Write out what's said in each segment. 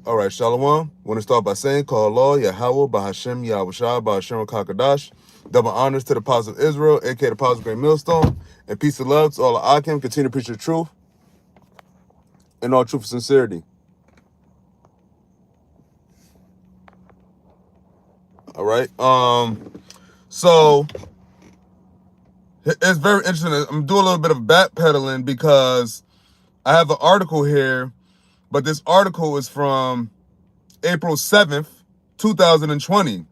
All right, Shalom. Want to start by saying, call Allah, YAHAWAH, BAHASHAM, YAHAWASHI, BAHASHAM, KAKADASH. Double honors to the Apostle of Israel, aka the Apostle of Great Millstone, and peace and love to all of Akim. Continue to preach the truth in all truth and sincerity. All right. So it's very interesting. I'm doing a little bit of backpedaling because I have an article here, but this article is from April 7th, 2020.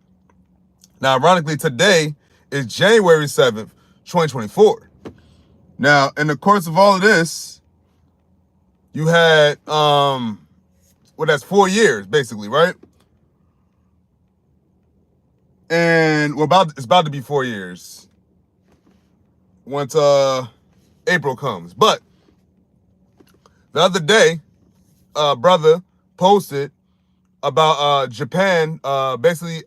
Now, ironically, today is January 7th, 2024. Now, in the course of all of this, you had, well, that's 4 years, basically, right? And it's about to be 4 years once April comes. But the other day, brother posted about Japan. Basically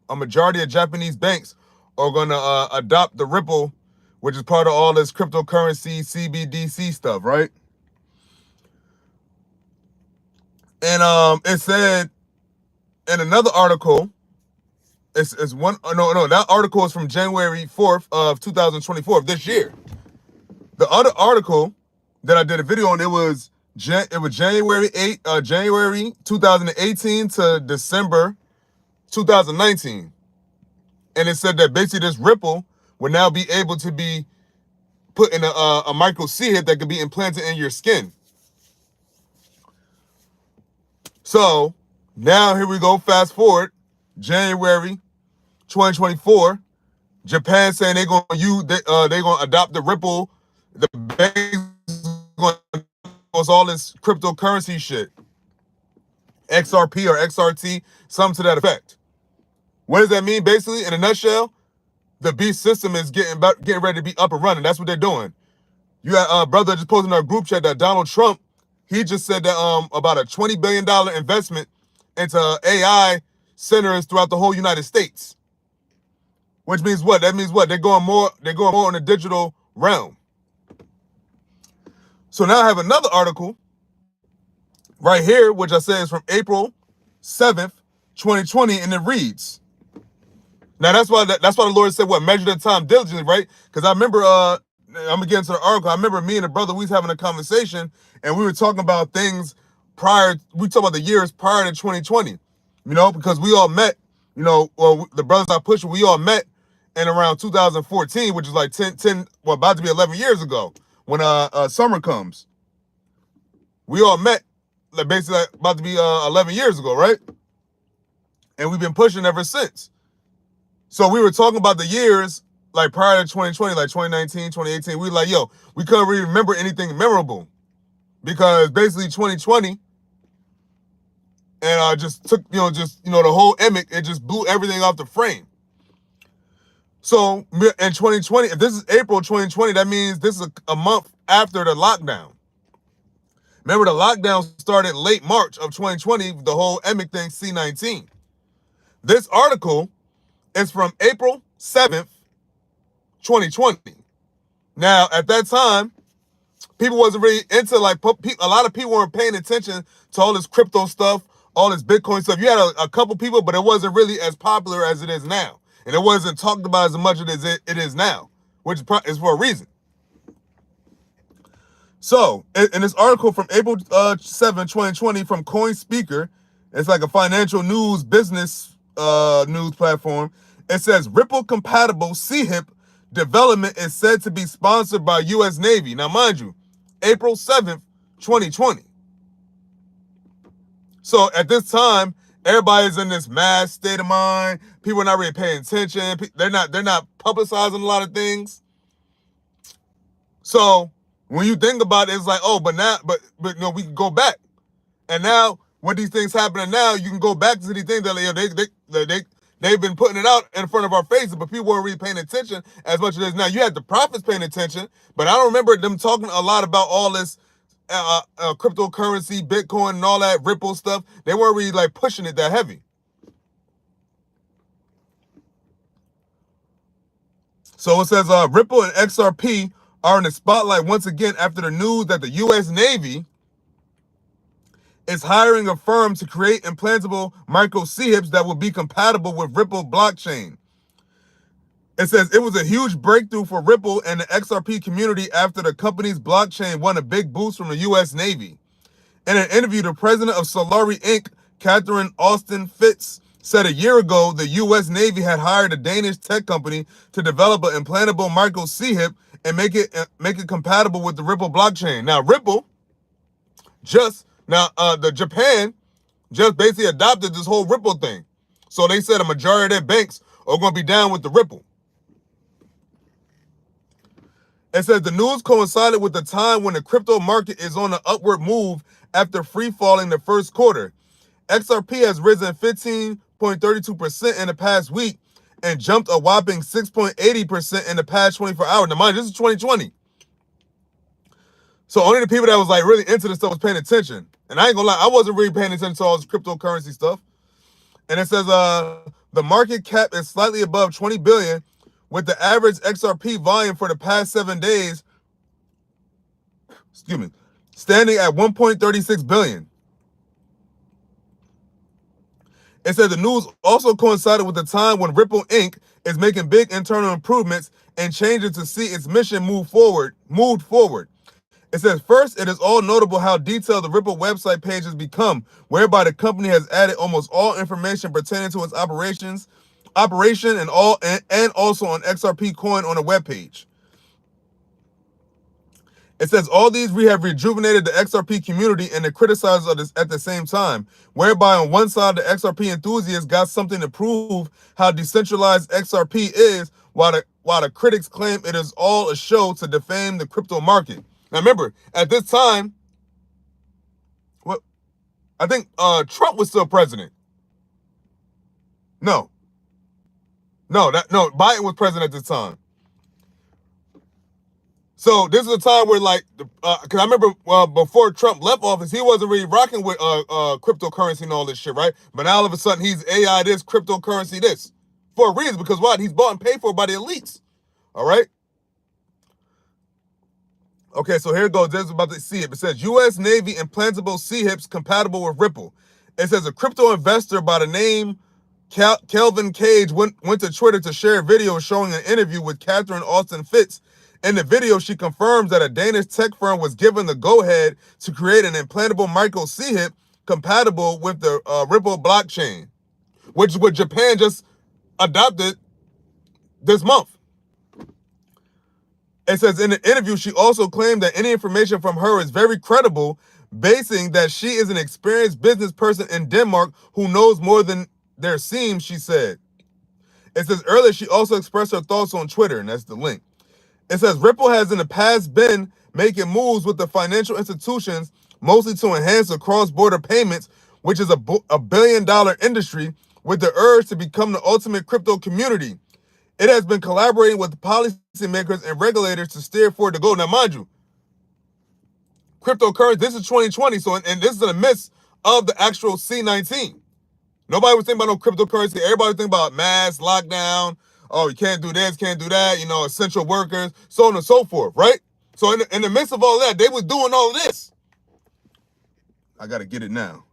a majority of Japanese banks are going to adopt the Ripple, which is part of all this cryptocurrency CBDC stuff, right? And it said in another article, that article is from January 4th of 2024 of this year. The other article that I did a video on, it was January 2018 to December 2019. And it said that basically this Ripple would now be able to be put in a micro chip that could be implanted in your skin. So now here we go, fast forward, January 2024, Japan saying they're gonna adopt the Ripple. The banks gonna all this cryptocurrency shit, XRP or XRT, something to that effect. What does that mean? Basically, in a nutshell, the beast system is getting ready to be up and running. That's what they're doing. You got brother just posted in our group chat that Donald Trump, he just said that about a $20 billion investment into AI centers throughout the whole United States. Which means what? That means what? They're going more in the digital realm. So now I have another article right here, which I say is from April 7th, 2020, and it reads. Now that's why the Lord said, what, measure the time diligently, right? Because I remember I'm gonna get into the article. I remember me and the brother, we was having a conversation, and we were talking about things we talked about the years prior to 2020, you know, because we all met, you know, well, the brothers I pushed, we all met in around 2014, which is like 10, about to be 11 years ago, when summer comes. We all met like basically about to be 11 years ago, right? And we've been pushing ever since. So we were talking about the years like prior to 2020, like 2019, 2018. We were like, yo, we couldn't really remember anything memorable because basically 2020 and just took, the whole emic, it just blew everything off the frame. So in 2020, if this is April 2020, that means this is a month after the lockdown. Remember, the lockdown started late March of 2020, the whole emic thing, C19. This article is from April 7th, 2020. Now, at that time, people wasn't really into, like, a lot of people weren't paying attention to all this crypto stuff, all this Bitcoin stuff. You had a couple people, but it wasn't really as popular as it is now. And it wasn't talked about as much as it is now, which is for a reason. So, in this article from April 7, 2020 from CoinSpeaker, it's like a financial news business news platform. It says Ripple-compatible CHIP development is said to be sponsored by U.S. Navy. Now, mind you, April 7th, 2020. So, at this time, everybody's in this mad state of mind. People are not really paying attention. They're not publicizing a lot of things. So, when you think about it, it's like, oh, but we can go back. And now, when these things happening now, you can go back to these things that they've been putting it out in front of our faces, but people weren't really paying attention as much as it is now. You had the prophets paying attention, but I don't remember them talking a lot about all this cryptocurrency, Bitcoin, and all that Ripple stuff. They weren't really like pushing it that heavy. So it says Ripple and XRP are in the spotlight once again after the news that the U.S. Navy is hiring a firm to create implantable micro CHIPs that will be compatible with Ripple blockchain. It says it was a huge breakthrough for Ripple and the XRP community after the company's blockchain won a big boost from the U.S. Navy. In an interview, the president of Solari Inc., Catherine Austin Fitz, said a year ago the U.S. Navy had hired a Danish tech company to develop an implantable micro CHIP and make it compatible with the Ripple blockchain. Now, Ripple the Japan just basically adopted this whole Ripple thing. So they said a majority of their banks are going to be down with the Ripple. It says the news coincided with the time when the crypto market is on an upward move after free falling the first quarter. XRP has risen 15.32% in the past week and jumped a whopping 6.80% in the past 24 hours. Now, mind you, this is 2020. So only the people that was like really into this stuff was paying attention. And I ain't gonna lie, I wasn't really paying attention to all this cryptocurrency stuff. And it says the market cap is slightly above 20 billion, with the average XRP volume for the past 7 days, standing at 1.36 billion. It said the news also coincided with the time when Ripple Inc. is making big internal improvements and changes to see its mission moved forward. It says, first, it is all notable how detailed the Ripple website page has become, whereby the company has added almost all information pertaining to its operation and also on XRP coin on the webpage. It says all these we have rejuvenated the XRP community and the criticizers of this at the same time, whereby on one side the XRP enthusiasts got something to prove how decentralized XRP is, while the critics claim it is all a show to defame the crypto market. Now remember, at this time, I think Trump was still president. No, Biden was president at this time. So this is a time where, like, because I remember before Trump left office, he wasn't really rocking with cryptocurrency and all this shit, right? But now all of a sudden he's AI this, cryptocurrency this, for a reason, because what? He's bought and paid for by the elites. All right. Okay, so here it goes. This is about to see it. It says U.S. Navy implantable CHIPs compatible with Ripple. It says a crypto investor by the name Kelvin Cage went to Twitter to share a video showing an interview with Catherine Austin Fitz. In the video, she confirms that a Danish tech firm was given the go-ahead to create an implantable micro CHIP compatible with the Ripple blockchain, which is what Japan just adopted this month. It says in the interview, she also claimed that any information from her is very credible, basing that she is an experienced business person in Denmark who knows more than there seems, she said. It says earlier she also expressed her thoughts on Twitter, and that's the link. It says Ripple has in the past been making moves with the financial institutions, mostly to enhance the cross-border payments, which is a $1 billion industry, with the urge to become the ultimate crypto community. It has been collaborating with policymakers and regulators to steer forward the goal. Now, mind you, cryptocurrency, this is 2020, so and this is in the midst of the actual C-19. Nobody was thinking about no cryptocurrency. Everybody was thinking about mass lockdown. Oh, you can't do this, can't do that, essential workers, so on and so forth, right? So in the midst of all that, they was doing all of this. I got to get it now.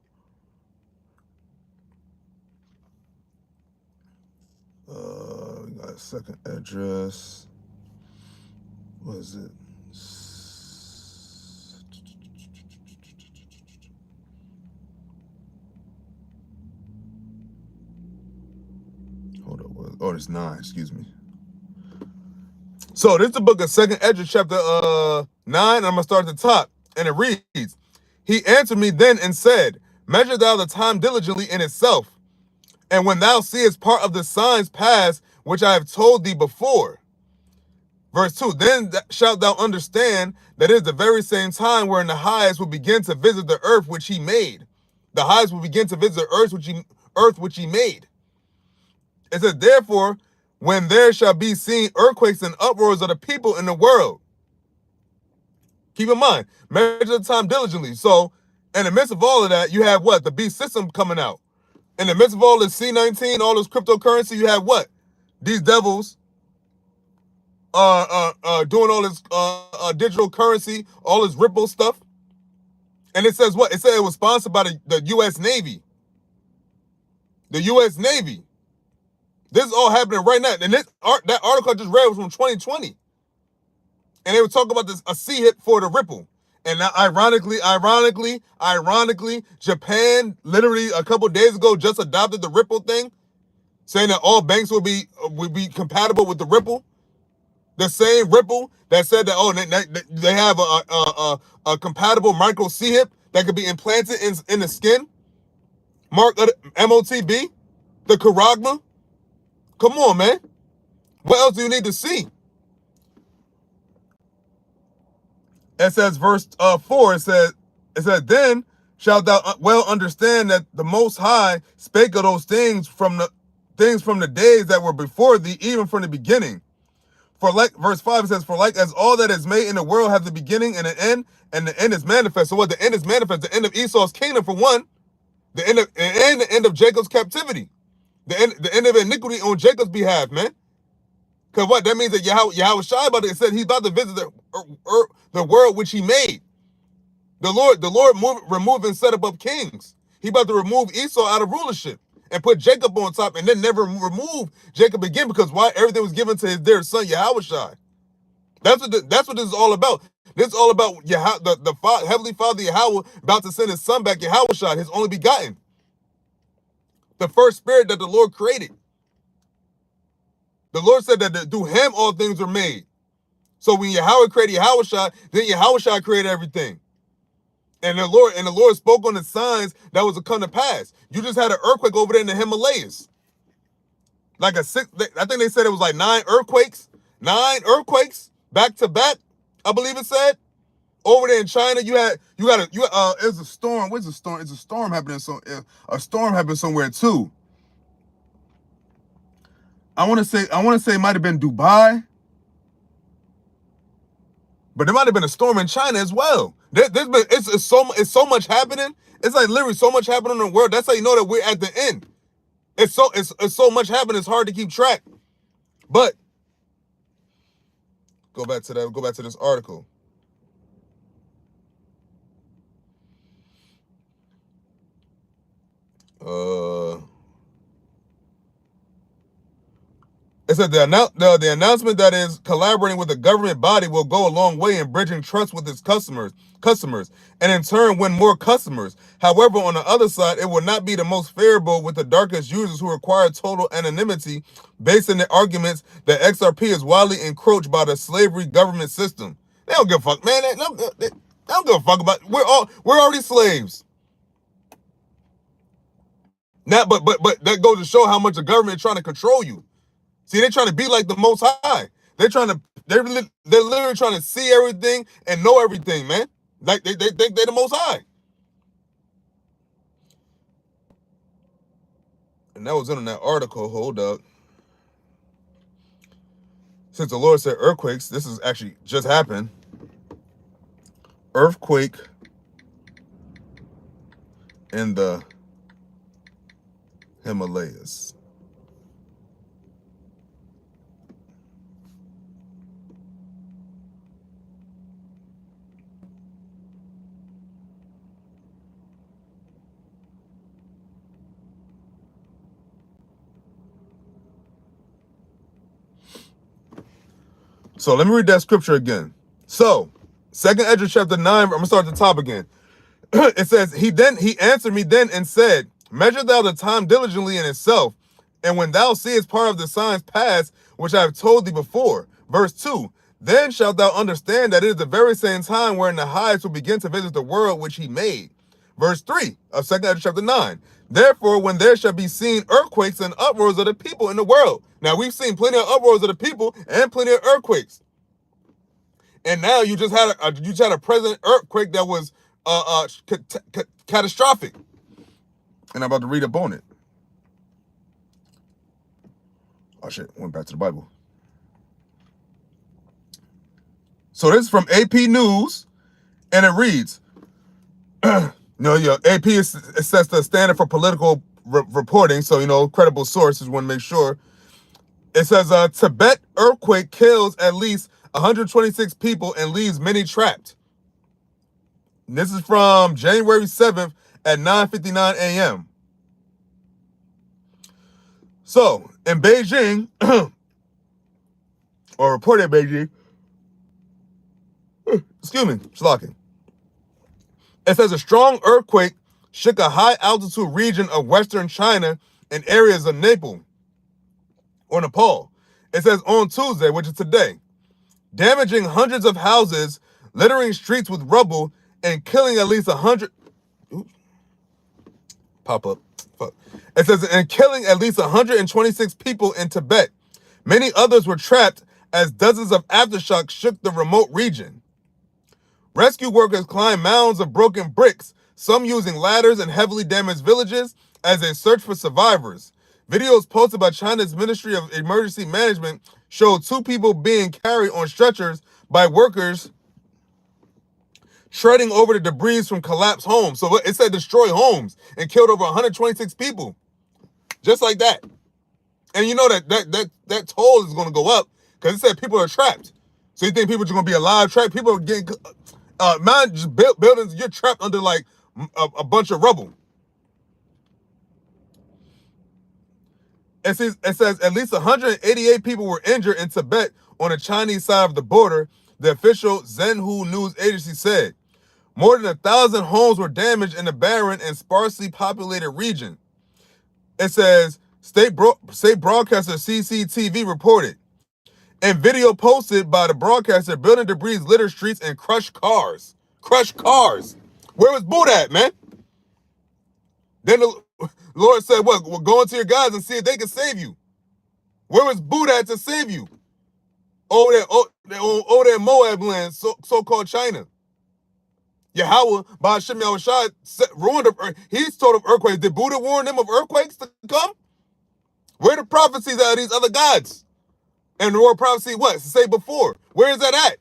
We got a second address. What is it? Hold up. Oh, it's 9, excuse me. So this is the book of Second Esdras, chapter 9, and I'm going to start at the top. And it reads, he answered me then and said, measure thou the time diligently in itself, and when thou seest part of the signs pass, which I have told thee before. Verse 2, then shalt thou understand that it is the very same time wherein the highest will begin to visit the earth which he made. The highest will begin to visit the earth which he made. It says, therefore, when there shall be seen earthquakes and uproars of the people in the world. Keep in mind, measure the time diligently. So, in the midst of all of that, you have what? The beast system coming out. In the midst of all this C-19, all this cryptocurrency, you have what? These devils doing all this digital currency, all this Ripple stuff. And it says what? It said it was sponsored by the U.S. Navy. The U.S. Navy. This is all happening right now. And that article I just read was from 2020. And they were talking about this, a sea hit for the ripple. And now, ironically, Japan literally a couple days ago just adopted the ripple thing, saying that all banks would be compatible with the ripple. The same ripple that said that they have a compatible micro sea hip that could be implanted in the skin. Mark MOTB, the Karagma. Come on, man. What else do you need to see? It says verse 4, it says, then shalt thou well understand that the Most High spake of those things from the days that were before thee, even from the beginning. For like, verse 5, it says, for like as all that is made in the world have the beginning and an end, and the end is manifest. So what? The end is manifest. The end of Esau's kingdom, for one. The end of Jacob's captivity. The end of iniquity on Jacob's behalf, man. Because what? That means that YAHAWASHI about it said he's about to visit the world which he made. The Lord remove and set up kings. He about to remove Esau out of rulership and put Jacob on top, and then never remove Jacob again, because why? Everything was given to his dear son YAHAWASHI. That's what this is all about. This is all about the Heavenly Father Yahweh about to send his son back, YAHAWASHI, his only begotten. The first spirit that the Lord created. The Lord said that through him all things were made. So when Yahweh created YAHAWASHI, then YAHAWASHI created everything. And the Lord spoke on the signs that was to come to pass. You just had an earthquake over there in the Himalayas. I think they said it was like 9 earthquakes. 9 earthquakes back to back, I believe it said. Over there in China, it was a storm. Where's the storm? It's a storm happening. A storm happened somewhere too. I want to say it might have been Dubai, but there might have been a storm in China as well. It's so much happening. It's like literally so much happening in the world. That's how you know that we're at the end. It's so much happening. It's hard to keep track. But go back to this article. It said the announcement that is collaborating with a government body will go a long way in bridging trust with its customers, and in turn win more customers. However, on the other side, it will not be the most favorable with the darkest users who require total anonymity, based on the arguments that XRP is widely encroached by the slavery government system. They don't give a fuck, man. They don't give a fuck about it. We're already slaves. Now, but that goes to show how much the government is trying to control you. See, they're trying to be like the Most High. They're literally trying to see everything and know everything, man. Like they think they're the Most High. And that was in that article. Hold up. Since the Lord said earthquakes, this is actually just happened. Earthquake in the Himalayas. So let me read that scripture again. So, 2nd Ezra chapter 9, I'm going to start at the top again. It says, he answered me then and said, measure thou the time diligently in itself, and when thou seest part of the signs pass, which I have told thee before. Verse 2, then shalt thou understand that it is the very same time wherein the highest will begin to visit the world which he made. Verse 3 of 2nd Ezra chapter 9, therefore when there shall be seen earthquakes and uproars of the people in the world. Now we've seen plenty of uproars of the people and plenty of earthquakes. And now you just had a present earthquake that was catastrophic. And I'm about to read up on it. Oh shit, went back to the Bible. So this is from AP News, and it reads, AP sets the standard for political reporting, so, credible sources want to make sure. It says, Tibet earthquake kills at least 126 people and leaves many trapped. This is from January 7th at 9:59 a.m. So, in Beijing, or reported Beijing, excuse me, slocking. It says a strong earthquake shook a high-altitude region of western China and areas of Nepal, or Nepal. It says on Tuesday, which is today, damaging hundreds of houses, littering streets with rubble, and killing at least 100... Oops. Pop up. Fuck. It says, and killing at least 126 people in Tibet. Many others were trapped as dozens of aftershocks shook the remote region. Rescue workers climbed mounds of broken bricks, some using ladders in heavily damaged villages as they search for survivors. Videos posted by China's Ministry of Emergency Management showed 2 people being carried on stretchers by workers treading over the debris from collapsed homes. So it said destroy homes and killed over 126 people. Just like that. And you know that toll is going to go up because it said people are trapped. So you think people are going to be alive trapped? People are getting... just buildings, you're trapped under like a bunch of rubble. It says at least 188 people were injured in Tibet on the Chinese side of the border, the official Xinhua news agency said. More than 1,000 homes were damaged in the barren and sparsely populated region. It says state broadcaster CCTV reported. And video posted by the broadcaster, building debris littered streets and crushed cars. Crushed cars. Where was Buddha at, man? Then the Lord said, what? Well, go into your guys and see if they can save you. Where was Buddha at to save you? Over there in Moab land, so-called China. Yahawah, BAHASHAM, YAHAWASHI, ruined the earth. He's told of earthquakes. Did Buddha warn them of earthquakes to come? Where are the prophecies out of these other gods? And the word prophecy, what? To say before. Where is that at?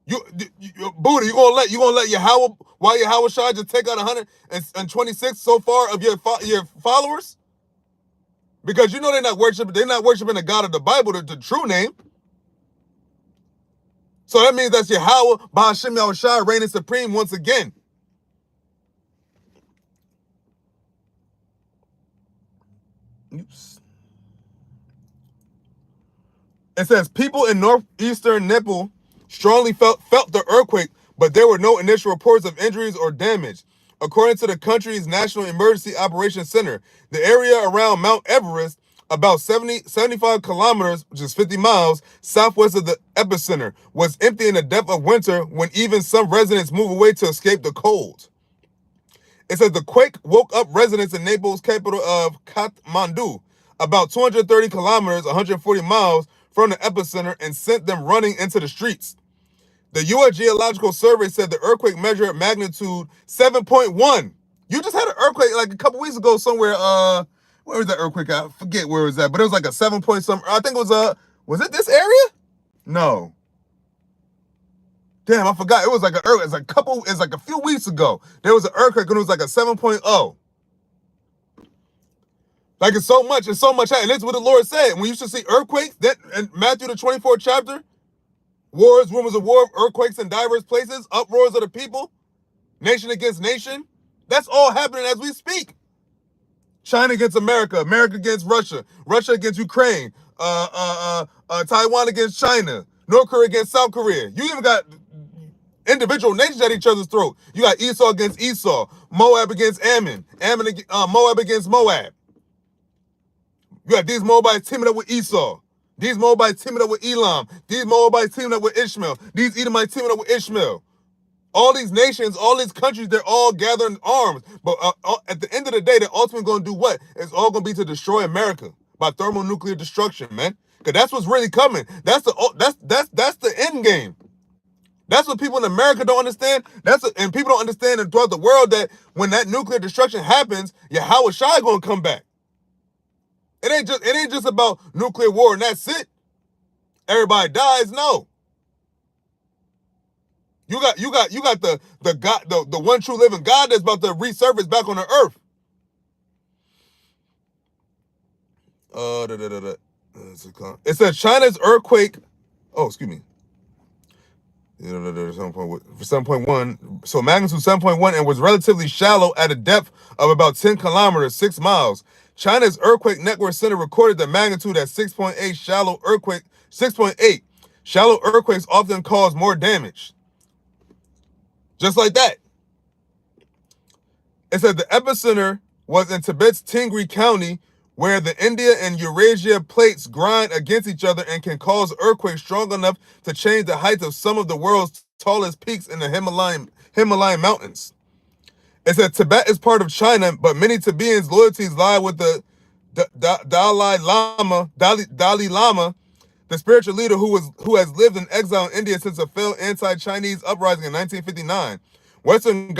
Buddha, you gonna let Yahawah, YAHAWASHI just take out 126 so far of your followers? Because you know they're not worshiping the God of the Bible, the true name. So that means that's Yahawah, BAHASHAM, YAHAWASHI reigning supreme once again. Oops. It says people in northeastern Nepal strongly felt the earthquake, but there were no initial reports of injuries or damage. According to the country's National Emergency Operations Center, the area around Mount Everest, about 75 kilometers, which is 50 miles, southwest of the epicenter, was empty in the depth of winter when even some residents moved away to escape the cold. It says the quake woke up residents in Nepal's capital of Kathmandu, about 230 kilometers, 140 miles from the epicenter, and sent them running into the streets. The U.S. Geological Survey said the earthquake measured magnitude 7.1. You just had an earthquake like a couple weeks ago somewhere. Where was that earthquake? I forget where it was at, but it was like a 7 point something. I think it was it this area? No. Damn, I forgot. It was like it's like a few weeks ago. There was an earthquake and it was like a 7.0. Like it's so much. And that's what the Lord said. When you should see earthquakes, that in Matthew the 24th chapter, wars, rumors of war, earthquakes in diverse places, uproars of the people, nation against nation. That's all happening as we speak. China against America, America against Russia, Russia against Ukraine, Taiwan against China, North Korea against South Korea. You even got individual nations at each other's throat. You got Esau against Esau, Moab against Ammon, Moab against Moab. You got these Moabites teaming up with Esau. These Moabites teaming up with Elam. These Moabites teaming up with Ishmael. These Edomites teaming up with Ishmael. All these nations, all these countries, they're all gathering arms. But at the end of the day, they're ultimately going to do what? It's all going to be to destroy America by thermonuclear destruction, man. Because that's what's really coming. That's the end game. That's what people in America don't understand. And people don't understand throughout the world that when that nuclear destruction happens, YAHAWASHI going to come back. It ain't just about nuclear war and that's it. Everybody dies. No. You got the God, the one true living God that's about to resurface back on the earth. It says China's earthquake. Oh, excuse me. For 7.1, so magnitude 7.1, and was relatively shallow at a depth of about 10 kilometers, 6 miles. China's Earthquake Network Center recorded the magnitude at 6.8 shallow earthquake. 6.8 shallow earthquakes often cause more damage. Just like that. It said the epicenter was in Tibet's Tingri County, where the India and Eurasia plates grind against each other and can cause earthquakes strong enough to change the heights of some of the world's tallest peaks in the Himalayan mountains. It said Tibet is part of China, but many Tibetans' loyalties lie with the Dalai Lama, the spiritual leader who has lived in exile in India since a failed anti-Chinese uprising in 1959. Western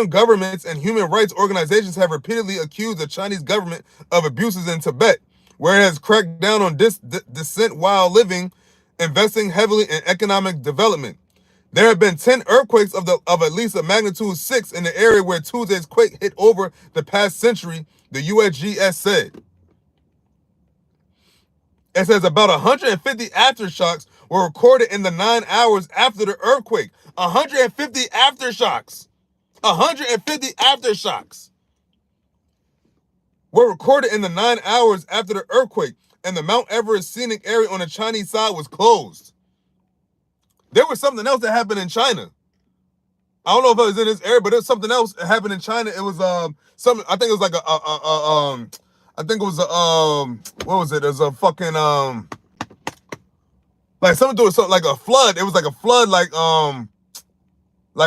governments and human rights organizations have repeatedly accused the Chinese government of abuses in Tibet, where it has cracked down on dissent while investing heavily in economic development. There have been 10 earthquakes of at least a magnitude 6 in the area where Tuesday's quake hit over the past century, the USGS said. It says about 150 aftershocks were recorded in the 9 hours after the earthquake. 150 aftershocks. 150 aftershocks were recorded in the 9 hours after the earthquake, and the Mount Everest scenic area on the Chinese side was closed. There was something else that happened in China. I don't know if it was in this area, but there's something else that happened in China. It was something. I think it was like I think it was what was it? It was a fucking like something to do with something like a flood. It was like a flood, like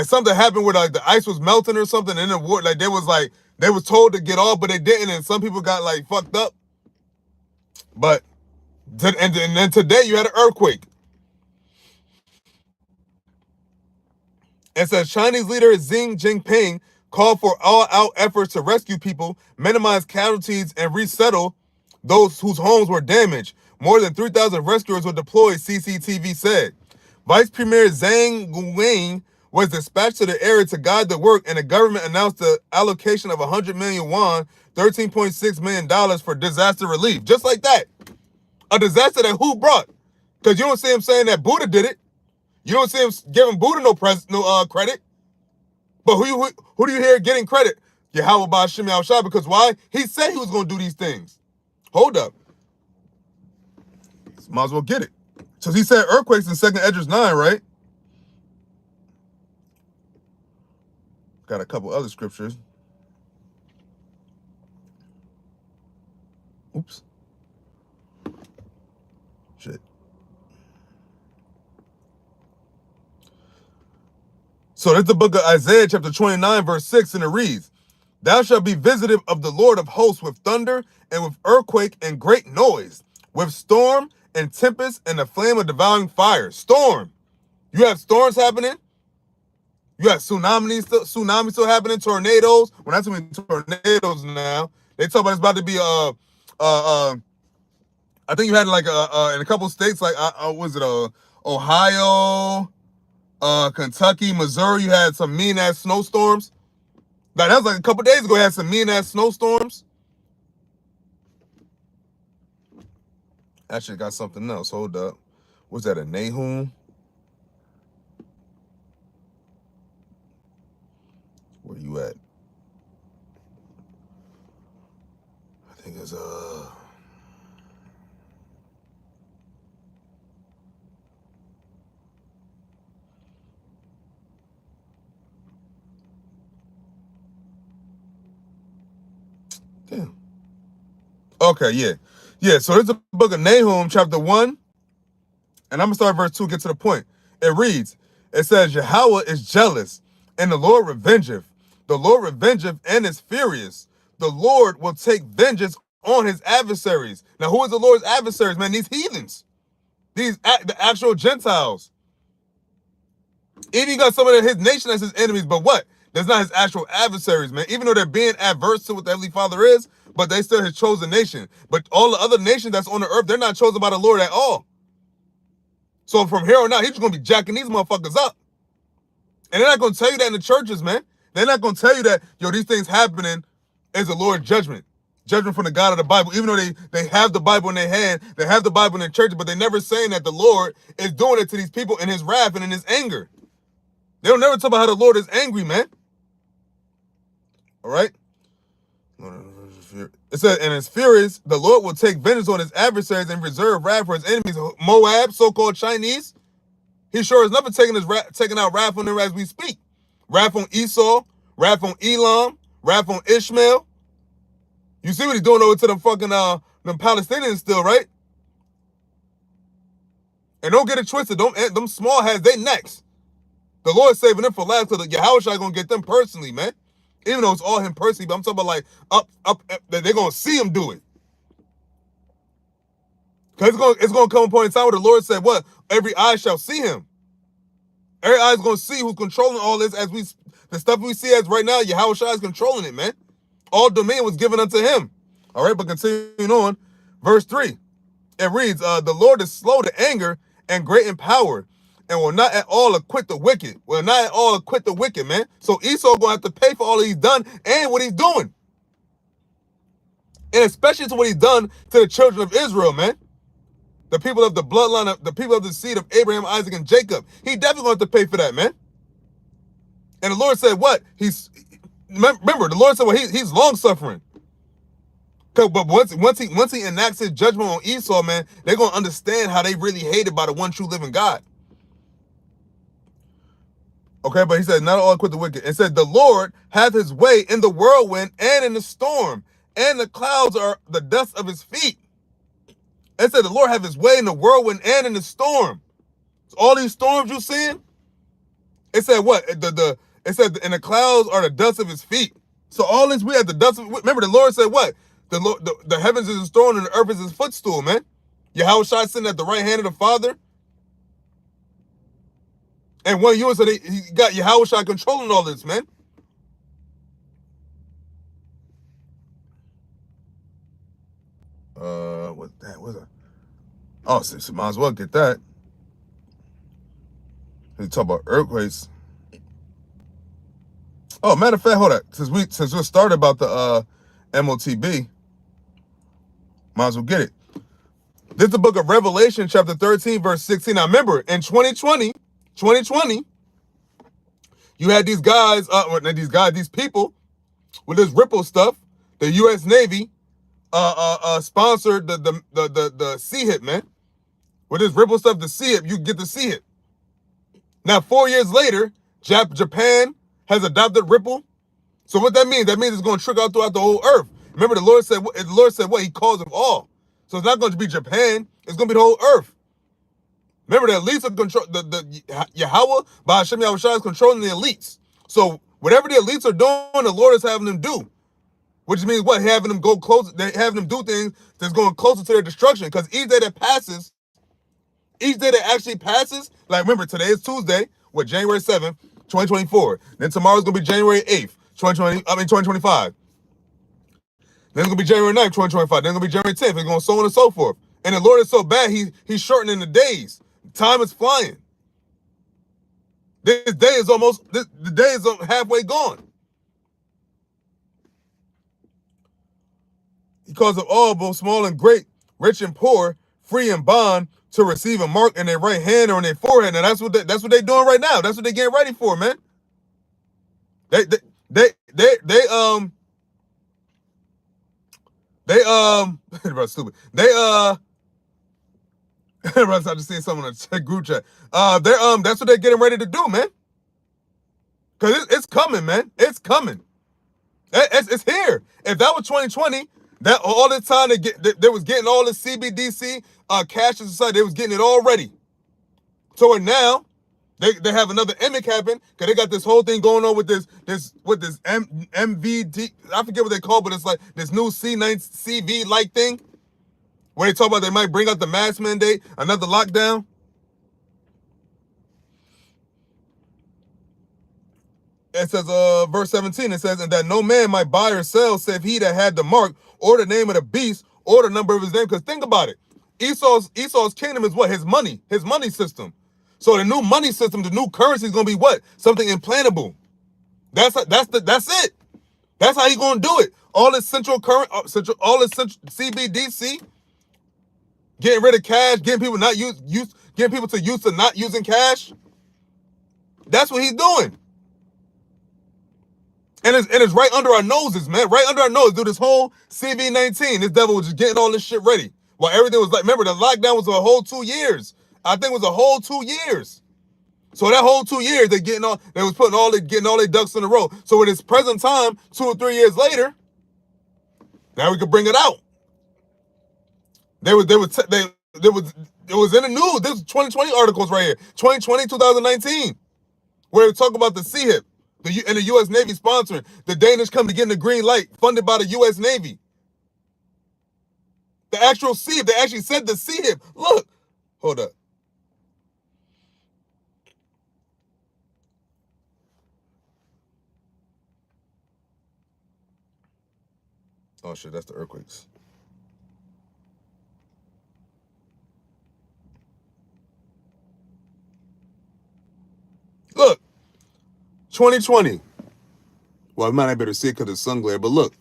something happened where like the ice was melting or something, and the water, like they was told to get off, but they didn't, and some people got like fucked up. But and then today you had an earthquake. It says Chinese leader Xi Jinping called for all-out efforts to rescue people, minimize casualties, and resettle those whose homes were damaged. More than 3,000 rescuers were deployed, CCTV said. Vice Premier Zhang Guoying was dispatched to the area to guide the work, and the government announced the allocation of 100 million yuan, $13.6 million for disaster relief. Just like that. A disaster that who brought? Because you don't see him saying that Buddha did it. You don't see him giving Buddha no credit. But who do you hear getting credit? YAHAWAH BAHASHAM YAHAWASHI. Because why? He said he was going to do these things. Hold up. Might as well get it. So he said earthquakes in 2nd Esdras 9, right? Got a couple other scriptures. Oops. Shit. So that's the book of Isaiah, chapter 29, verse 6, and it reads, Thou shalt be visited of the Lord of hosts with thunder and with earthquake and great noise, with storm and tempest and the flame of devouring fire. Storm. You have storms happening. You have tsunamis still happening, tornadoes. Well, not too many tornadoes now. They talk about it's about to be I think you had like in a couple states, like was it Ohio, Kentucky, Missouri, you had some mean ass snowstorms. Like that was like a couple days ago, you had some mean ass snowstorms. Actually got something else. Hold up. Was that a Nahum? Where you at? I think it's damn. Okay, yeah. Yeah, so it's the book of Nahum, chapter 1. And I'm going to start verse 2, get to the point. It reads, it says, Yahweh is jealous, and the Lord revengeth. The Lord revengeth and is furious. The Lord will take vengeance on his adversaries. Now, who is the Lord's adversaries, man? These heathens. The actual Gentiles. Even got some of his nation as his enemies, but what? That's not his actual adversaries, man. Even though they're being adverse to what the Heavenly Father is, but they still his chosen nation. But all the other nations that's on the earth, they're not chosen by the Lord at all. So from here on out, he's just going to be jacking these motherfuckers up. And they're not going to tell you that in the churches, man. They're not going to tell you that, yo, these things happening is the Lord's judgment. judgment from the God of the Bible, even though they have the Bible in their hand, they have the Bible in their church, but they never saying that the Lord is doing it to these people in his wrath and in his anger. They don't never talk about how the Lord is angry, man. All right? It says, and his furious, the Lord will take vengeance on his adversaries and reserve wrath for his enemies. Moab, so-called Chinese, he sure is never taking out wrath on them as we speak. Wrath on Esau, wrath on Elam, wrath on Ishmael. You see what he's doing over to them fucking them Palestinians still, right? And don't get it twisted. Them small heads, they next. The Lord's saving them for last because the YAHAWASHI gonna get them personally, man. Even though it's all him personally, but I'm talking about like up they're gonna see him do it. Because it's gonna come a point in time where the Lord said, what? Every eye shall see him. Every eye is gonna see who's controlling all this the stuff we see as right now, YAHAWASHI is controlling it, man. All dominion was given unto him. All right, but continuing on, verse 3. It reads, the Lord is slow to anger and great in power, and will not at all acquit the wicked. Will not at all acquit the wicked, man. So Esau going to have to pay for all that he's done and what he's doing. And especially to what he's done to the children of Israel, man. The people of the bloodline, the people of the seed of Abraham, Isaac, and Jacob. He definitely going to have to pay for that, man. And the Lord said what? Remember, the Lord said, well, he's long-suffering. But once he enacts his judgment on Esau, man, they're going to understand how they really hated by the one true living God. Okay, but he said, not all acquit the wicked. It said, the Lord hath his way in the whirlwind and in the storm, and the clouds are the dust of his feet. It said, the Lord have his way in the whirlwind and in the storm. So all these storms you seeing, it said what? It said, and the clouds are the dust of his feet. So all this, we had the dust of, remember the Lord said what? The heavens is his throne and the earth is his footstool, man. YAHAWASHI sitting at the right hand of the Father. And one you said he got YAHAWASHI controlling all this, man. What's that? Oh, so might as well get that. We talk about earthquakes. Oh, matter of fact, hold on. Since we started about the MOTB, might as well get it. This is the book of Revelation, chapter 13, verse 16. Now remember, in 2020, you had these guys, these people with this Ripple stuff. The U.S. Navy sponsored the C-hit, man. With this Ripple stuff, the C-hit, you get the C-hit. Now, 4 years later, Japan has adopted Ripple. So what that means? That means it's going to trickle out throughout the whole earth. Remember, the Lord said what? He calls them all. So it's not going to be Japan. It's going to be the whole earth. Remember, the elites are control. The YAHAWAH, BAHASHAM, YAHAWASHI is controlling the elites. So whatever the elites are doing, the Lord is having them do. Which means what? Having them go closer. They're having them do things that's going closer to their destruction. Because each day that actually passes, like remember, today is Tuesday, January 7th, 2024. Then tomorrow's going to be January 8th, 2025. Then it's going to be January 9th, 2025. Then it's going to be January 10th. It's going so on and so forth. And the Lord is so bad, he's shortening the days. Time is flying. The day is halfway gone. Because of all, both small and great, rich and poor, free and bond, to receive a mark in their right hand or in their forehead. And that's what they're doing right now. That's what they're getting ready for, man. Stupid. I just seen someone in the group chat. That's what they're getting ready to do, man. Cause it's coming, man. It's coming. It's here. If that was 2020, that all the time they was getting all the CBDC cash in society, they was getting it all ready. So now they have another emic happen because they got this whole thing going on with this MVD. I forget what they call, but it's like this new C9CV like thing where they talk about they might bring out the mask mandate, another lockdown. It says, verse 17, it says, and that no man might buy or sell save he that had the mark or the name of the beast or the number of his name. Because think about it. Esau's kingdom is what? His money system. So the new money system, the new currency is going to be what? Something implantable. That's it. That's how he's going to do it. all this central current, all this central CBDC, getting rid of cash, getting people getting people to used to not using cash. That's what he's doing. And it's right under our noses, man. Right under our nose. Do this whole CV-19. This devil was just getting all this shit ready. While everything was like, remember, the lockdown was a whole 2 years. I think it was a whole 2 years. So that whole 2 years, they was getting all their ducks in a row. So at this present time, 2 or 3 years later, now we can bring it out. It was in the news. This was 2020 articles right here. 2020, 2019. Where they talk about the CHIP, and the U.S. Navy sponsoring. The Danish come to get the green light, funded by the U.S. Navy. The actual CHIP, they actually said the CHIP. Look, hold up. Oh shit, that's the earthquakes. Look, 2020. Well, I might not be able to see it because of the sun glare, but look.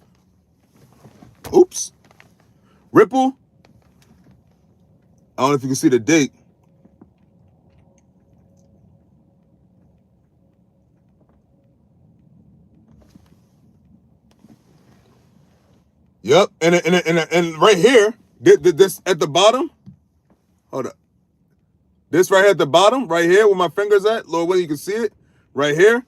Oops. Ripple. I don't know if you can see the date. Yep, and right here, this at the bottom. Hold up. This right here at the bottom, right here where my finger's at, Lord, whether you can see it, right here.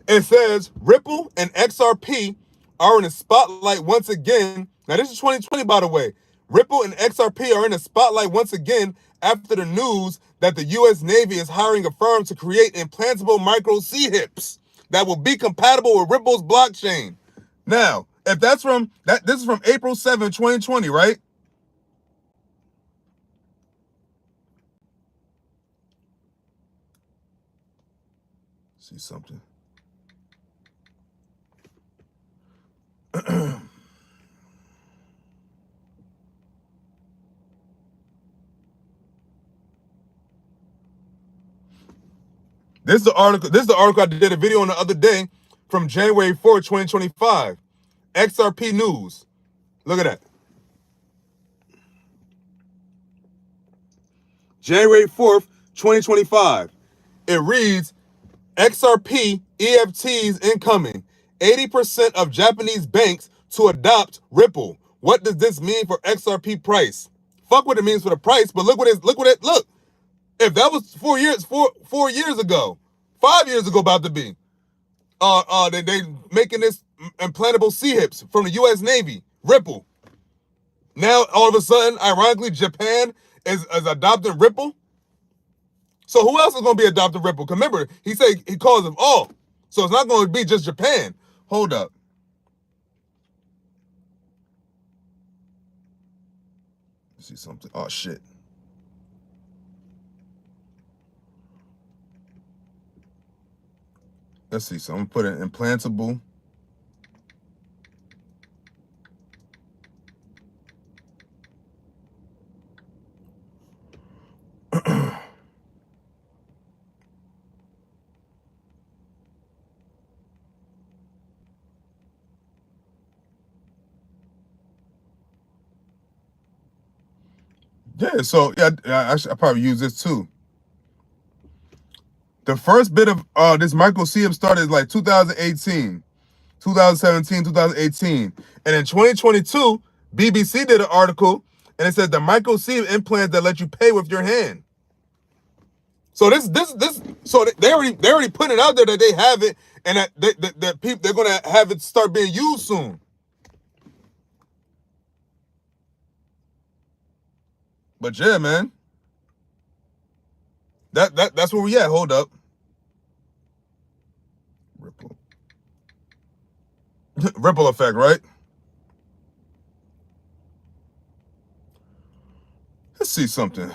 It says Ripple and XRP are in the spotlight once again. Now this is 2020, by the way. Ripple and XRP are in the spotlight once again after the news that the U.S. Navy is hiring a firm to create implantable micro CHIPs that will be compatible with Ripple's blockchain. Now, if that's this is from April 7, 2020, right? See something. This is the article I did a video on the other day from January 4, 2025. XRP News. Look at that. January 4th, 2025. It reads, XRP EFTs incoming. 80% of Japanese banks to adopt Ripple. What does this mean for XRP price? Fuck what it means for the price, but look. If that was 4 years ago, 5 years ago about to be, they making this implantable CHIPs from the U.S. Navy, Ripple. Now, all of a sudden, ironically, Japan is adopting Ripple. So who else is going to be adopting Ripple? Because remember, he said he calls them all. So it's not going to be just Japan. Hold up. Let's see something. Oh, shit. Let's see. So I'm going to put an implantable. Yeah, so yeah, I probably use this too. The first bit of this micro CM started like 2018, 2017, 2018. And in 2022, BBC did an article and it said the micro CM implants that let you pay with your hand. So so they already put it out there that they have it and that people they're gonna have it start being used soon. But yeah, man. That's where we at. Hold up. Ripple. Ripple effect, right? Let's see something.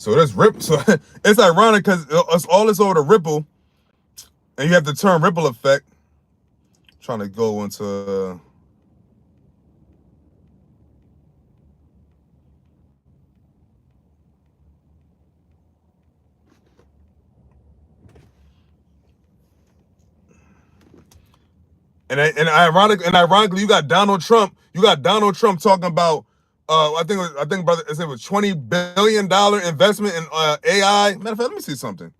So this rip, so it's ironic because it's all this over the Ripple, and you have the term ripple effect. I'm trying to go into. And ironically, you got Donald Trump. You got Donald Trump talking about. I think brother, it was $20 billion investment in AI. Matter of fact, let me see something.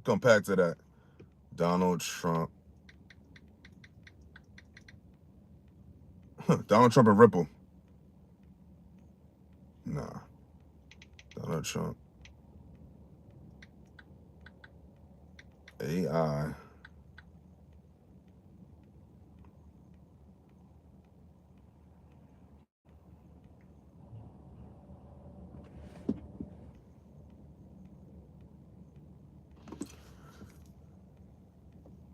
Come back to that. Donald Trump. Donald Trump and Ripple. Nah. Donald Trump. AI.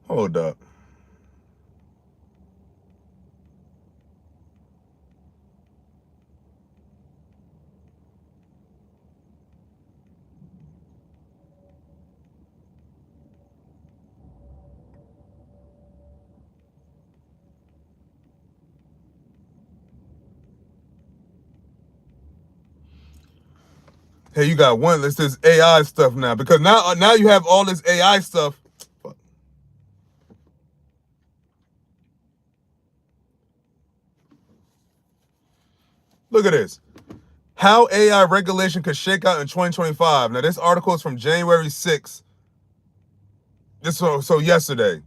Hold up. Hey, you got one. This is AI stuff now because now you have all this AI stuff. Look at this. How AI regulation could shake out in 2025. Now, this article is from January 6th. So yesterday.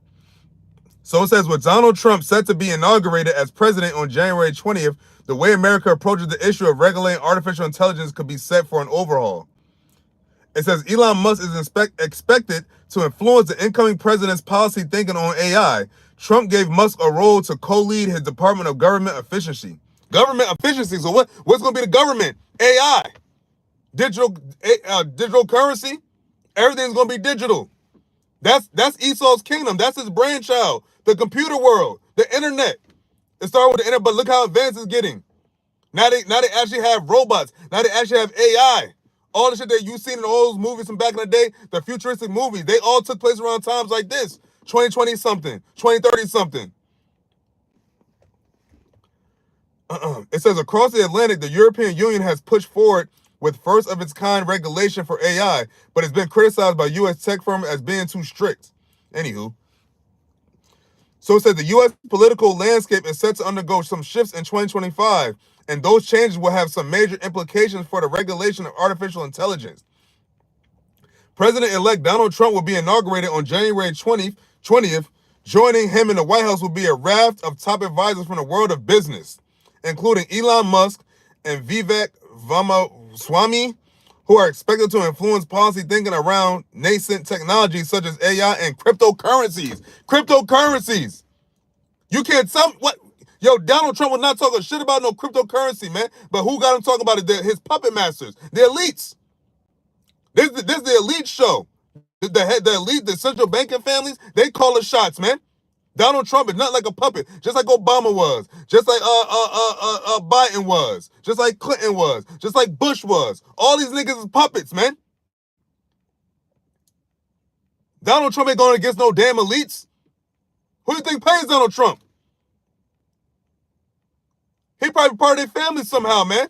So it says, with Donald Trump set to be inaugurated as president on January 20th, the way America approaches the issue of regulating artificial intelligence could be set for an overhaul. It says Elon Musk is expected to influence the incoming president's policy thinking on AI. Trump gave Musk a role to co-lead his Department of Government Efficiency. Government efficiency. So what's going to be the government? AI. Digital currency. Everything's going to be digital. That's Esau's kingdom. That's his brainchild. The computer world. The internet. It started with the internet, but look how advanced it's getting. Now they actually have robots. Now they actually have AI. All the shit that you've seen in all those movies from back in the day, the futuristic movies, they all took place around times like this. 2020 something. 2030 something. It says across the Atlantic, the European Union has pushed forward with first of its kind regulation for AI, but it's been criticized by U.S. tech firms as being too strict. Anywho. So it says the U.S. political landscape is set to undergo some shifts in 2025, and those changes will have some major implications for the regulation of artificial intelligence. President-elect Donald Trump will be inaugurated on January 20th. Joining him in the White House will be a raft of top advisors from the world of business, including Elon Musk and Vivek Ramaswamy, who are expected to influence policy thinking around nascent technologies such as AI and cryptocurrencies. Cryptocurrencies. You can't tell me what. Yo, Donald Trump was not talking shit about no cryptocurrency, man. But who got him talking about it? His puppet masters, the elites. This is the elite show. The elite, the central banking families, they call the shots, man. Donald Trump is not like a puppet, just like Obama was, just like Biden was, just like Clinton was, just like Bush was. All these niggas is puppets, man. Donald Trump ain't going against no damn elites. Who do you think pays Donald Trump? He probably part of their family somehow, man.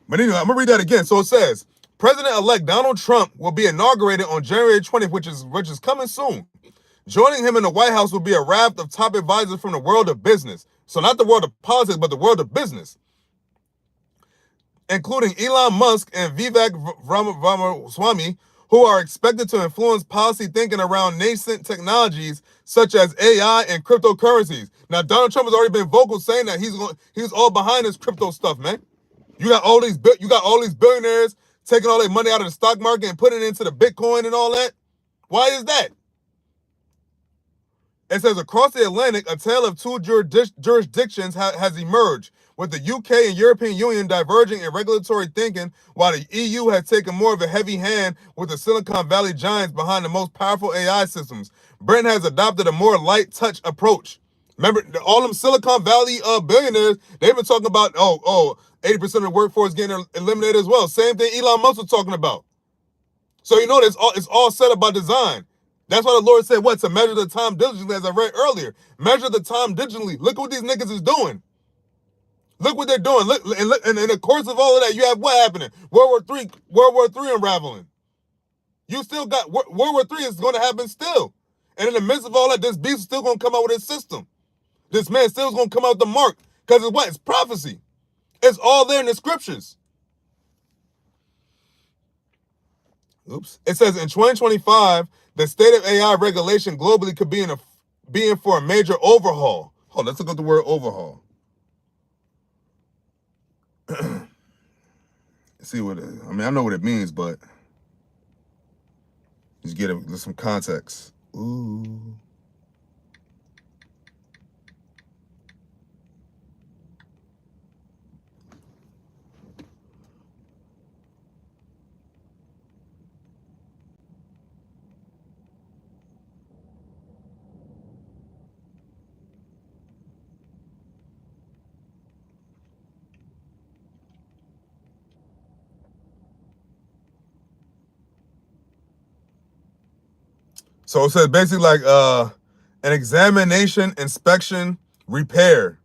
But anyway, I'm gonna read that again. So it says, President-elect Donald Trump will be inaugurated on January 20th, which is coming soon. Joining him in the White House will be a raft of top advisors from the world of business. So not the world of politics, but the world of business, including Elon Musk and Vivek Ramaswamy, who are expected to influence policy thinking around nascent technologies such as AI and cryptocurrencies. Now, Donald Trump has already been vocal saying that he's all behind this crypto stuff, man. You got all these billionaires taking all their money out of the stock market and putting it into the Bitcoin and all that. Why is that? It says across the Atlantic, a tale of two jurisdictions has emerged, with the UK and European Union diverging in regulatory thinking, while the EU has taken more of a heavy hand with the Silicon Valley giants behind the most powerful AI systems. Britain has adopted a more light touch approach. Remember, all them Silicon Valley billionaires, they've been talking about, 80% of the workforce getting eliminated as well. Same thing Elon Musk was talking about. So you know it's all set up by design. That's why the Lord said, what? To measure the time diligently, as I read earlier. Measure the time diligently. Look what these niggas is doing. Look what they're doing. Look, and in the course of all of that, you have what happening? World War III unraveling. You still got World War III is going to happen still. And in the midst of all that, this beast is still going to come out with his system. This man still is going to come out with the mark. Because it's what? It's prophecy. It's all there in the scriptures. Oops. It says in 2025, the state of AI regulation globally could be in for a major overhaul. Hold on, let's look up the word overhaul. See what I mean, I know what it means, but just get some context. Ooh. So it says basically like an examination, inspection, repair.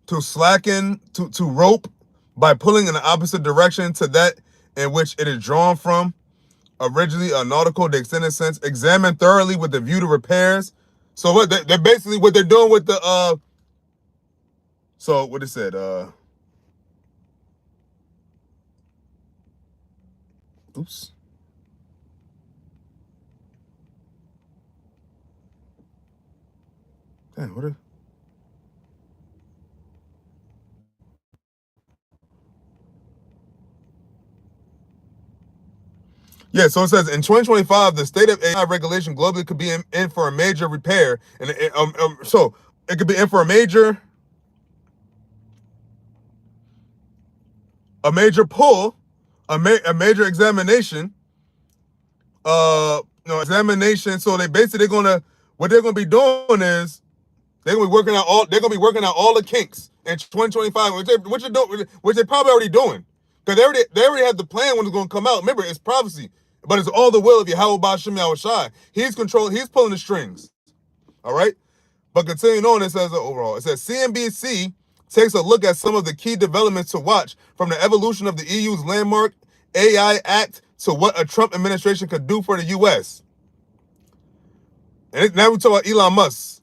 To slacken, to rope by pulling in the opposite direction to that in which it is drawn from. Originally a nautical, the extended sense. Examine thoroughly with the view to repairs. So what they're basically what they're doing with the so what it said, oops. Damn, what is Yeah, so it says in 2025, the state of AI regulation globally could be in for a major repair, and so it could be in for a major pull, a major examination, examination. So what they're gonna be doing is they're gonna be working out all the kinks in 2025, which they probably already doing. Because they already have the plan when it's gonna come out. Remember, it's prophecy. But it's all the will of Yahawah BAHASHAM YAHAWASHI. He's pulling the strings. All right? But continuing on, it says overall. It says CNBC takes a look at some of the key developments to watch from the evolution of the EU's landmark AI Act to what a Trump administration could do for the US. And now we talk about Elon Musk.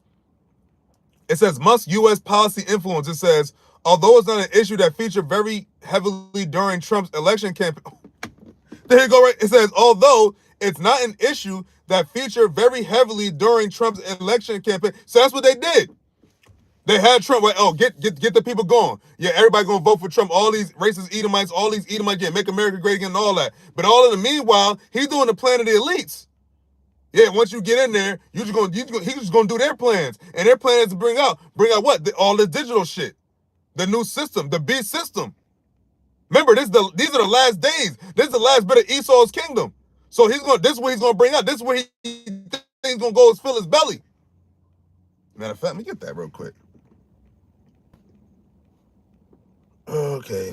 It says Musk's U.S. policy influence. It says, although it's not an issue that featured very heavily during Trump's election campaign. There you go, right? It says, although it's not an issue that featured very heavily during Trump's election campaign. So that's what they did. They had Trump, like, get the people going. Yeah, everybody gonna vote for Trump. All these racist Edomites, yeah, make America great again and all that. But all in the meanwhile, he's doing the plan of the elites. Yeah, once you get in there, he's just gonna do their plans. And their plan is to bring out what? All the digital shit. The new system, the beast system. Remember, these are the last days. This is the last bit of Esau's kingdom. So this is what he's gonna bring out. This is where he's gonna go is fill his belly. Matter of fact, let me get that real quick. Okay,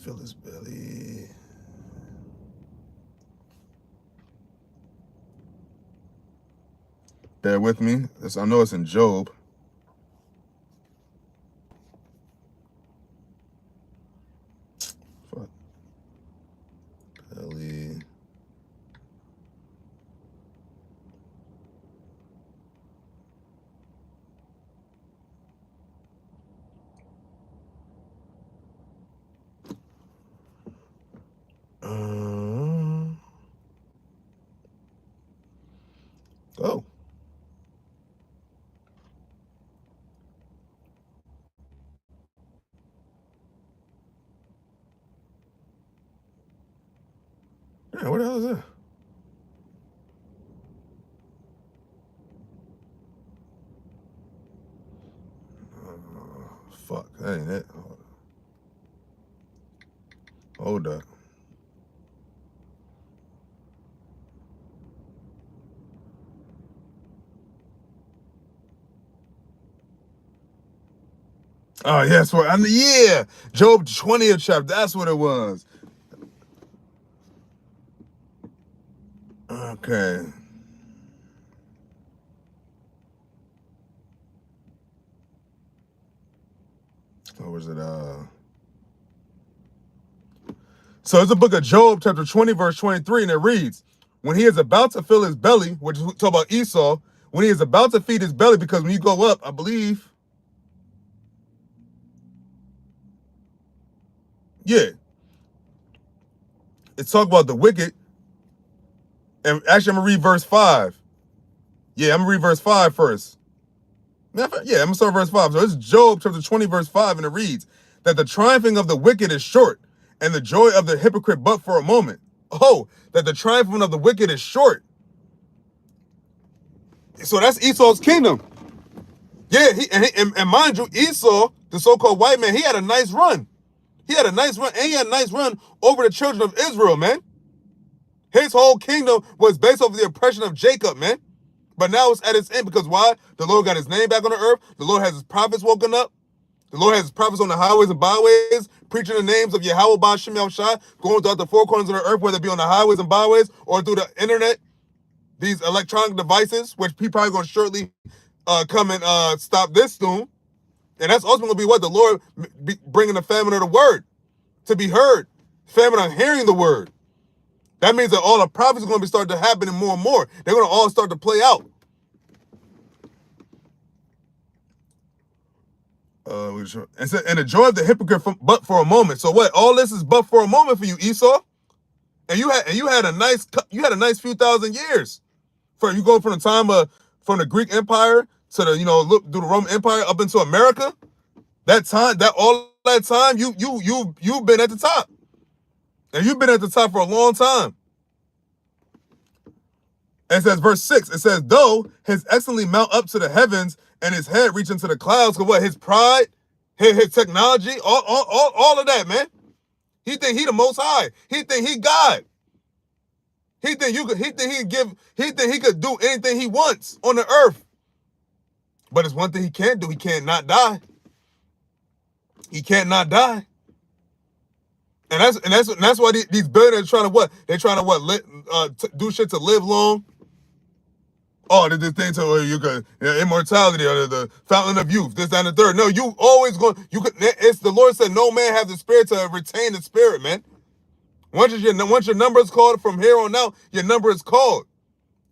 fill his belly. Bear with me. I know it's in Job. Fuck. Belly. Go. Yeah, what the hell is that? Fuck, that ain't it. Hold up. Oh, yes, yeah. Job 20th chapter. That's what it was. Okay. What was it? So it's the book of Job, chapter 20, verse 23, and it reads, when he is about to fill his belly, which is talk about Esau, when he is about to feed his belly, because when you go up, I believe, yeah, it's talk about the wicked. And actually, I'm going to read verse 5. Yeah, I'm going to read verse 5 first. Yeah, I'm going to start verse 5. So it's Job chapter 20, verse 5, and it reads that the triumphing of the wicked is short, and the joy of the hypocrite but for a moment. Oh, that the triumphing of the wicked is short. So that's Esau's kingdom. Yeah, and mind you, Esau, the so-called white man, he had a nice run. He had a nice run, and he had a nice run over the children of Israel, man. His whole kingdom was based off of the oppression of Jacob, man. But now it's at its end because why? The Lord got his name back on the earth. The Lord has his prophets woken up. The Lord has his prophets on the highways and byways, preaching the names of YAHAWAH, BAHASHAM, YAHAWASHI, going throughout the four corners of the earth, whether it be on the highways and byways or through the internet, these electronic devices, which people probably going to shortly come and stop this soon. And that's ultimately going to be what? The Lord bringing the famine of the word to be heard. Famine of hearing the word. That means that all the prophets are going to be starting to happen more and more. They're going to all start to play out. And the joy of the hypocrite but for a moment. So what? All this is but for a moment for you, Esau. And you had a nice few thousand years. For you go from the time from the Greek Empire to the through the Roman Empire up into America. That time you've been at the top. And you've been at the top for a long time. And it says, verse 6, it says, though his excellency mount up to the heavens and his head reach into the clouds, because what? His pride, his technology, all of that, man. He think he the most high. He think he God. He think he could do anything he wants on the earth. But it's one thing he can't do. He can't not die. He can't not die. And that's why these billionaires trying to what? They're trying to do shit to live long. Oh, this thing to you could immortality or the fountain of youth, this, that, and the third. No, you always going. It's the Lord said, no man have the spirit to retain the spirit, man. Once your number is called from here on out, your number is called.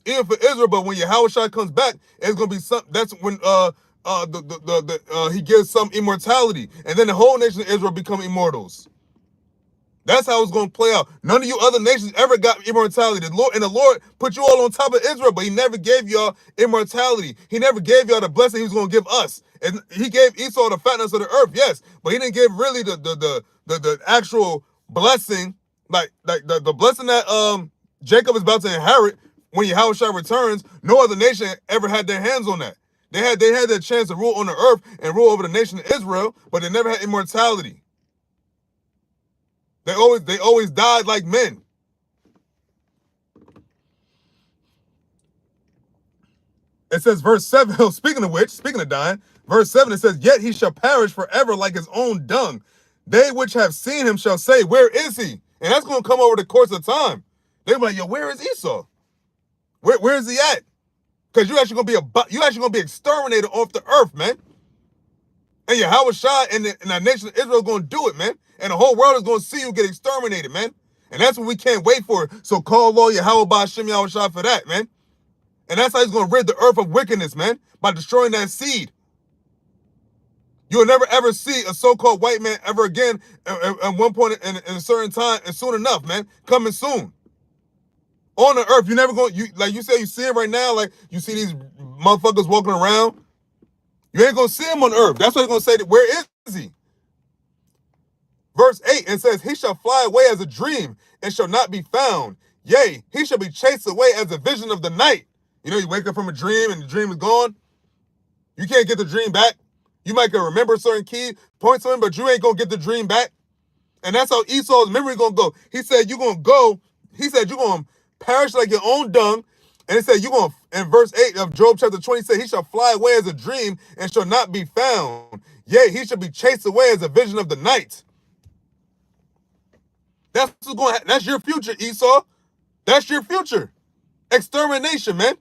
Even for Israel, but when Yahawashi comes back, it's gonna be some. That's when he gives some immortality, and then the whole nation of Israel become immortals. That's how it's going to play out. None of you other nations ever got immortality. The Lord put you all on top of Israel, but he never gave y'all immortality. He never gave y'all the blessing he was going to give us. And he gave Esau the fatness of the earth, yes, but he didn't give really the actual blessing, like the blessing that Jacob is about to inherit when Yahawashi returns. No other nation ever had their hands on that. They had their chance to rule on the earth and rule over the nation of Israel, but they never had immortality. They always died like men. It says, verse 7, speaking of dying, verse 7, it says, yet he shall perish forever like his own dung. They which have seen him shall say, where is he? And that's going to come over the course of time. They'll be like, yo, where is Esau? Where is he at? Because you're actually going to be exterminated off the earth, man. And Yahawashi and the nation of Israel is going to do it, man. And the whole world is going to see you get exterminated, man. And that's what we can't wait for. So call Lord YAHAWAH BAHASHAM YAHAWASHI for that, man. And that's how he's going to rid the earth of wickedness, man. By destroying that seed. You'll never ever see a so-called white man ever again at one point in a certain time and soon enough, man. Coming soon. On the earth, you're never going, like you say, you see it right now, like you see these motherfuckers walking around. You ain't going to see him on earth. That's what he's going to say. Where is he? Verse 8, it says, he shall fly away as a dream and shall not be found. Yea, he shall be chased away as a vision of the night. You wake up from a dream and the dream is gone. You can't get the dream back. You might can remember certain key points of him, but you ain't going to get the dream back. And that's how Esau's memory going to go. He said, you're going to perish like your own dung. And it said, in verse 8 of Job chapter 20, it said, he shall fly away as a dream and shall not be found. Yea, he shall be chased away as a vision of the night. That's what's going. That's your future, Esau. That's your future. Extermination, man.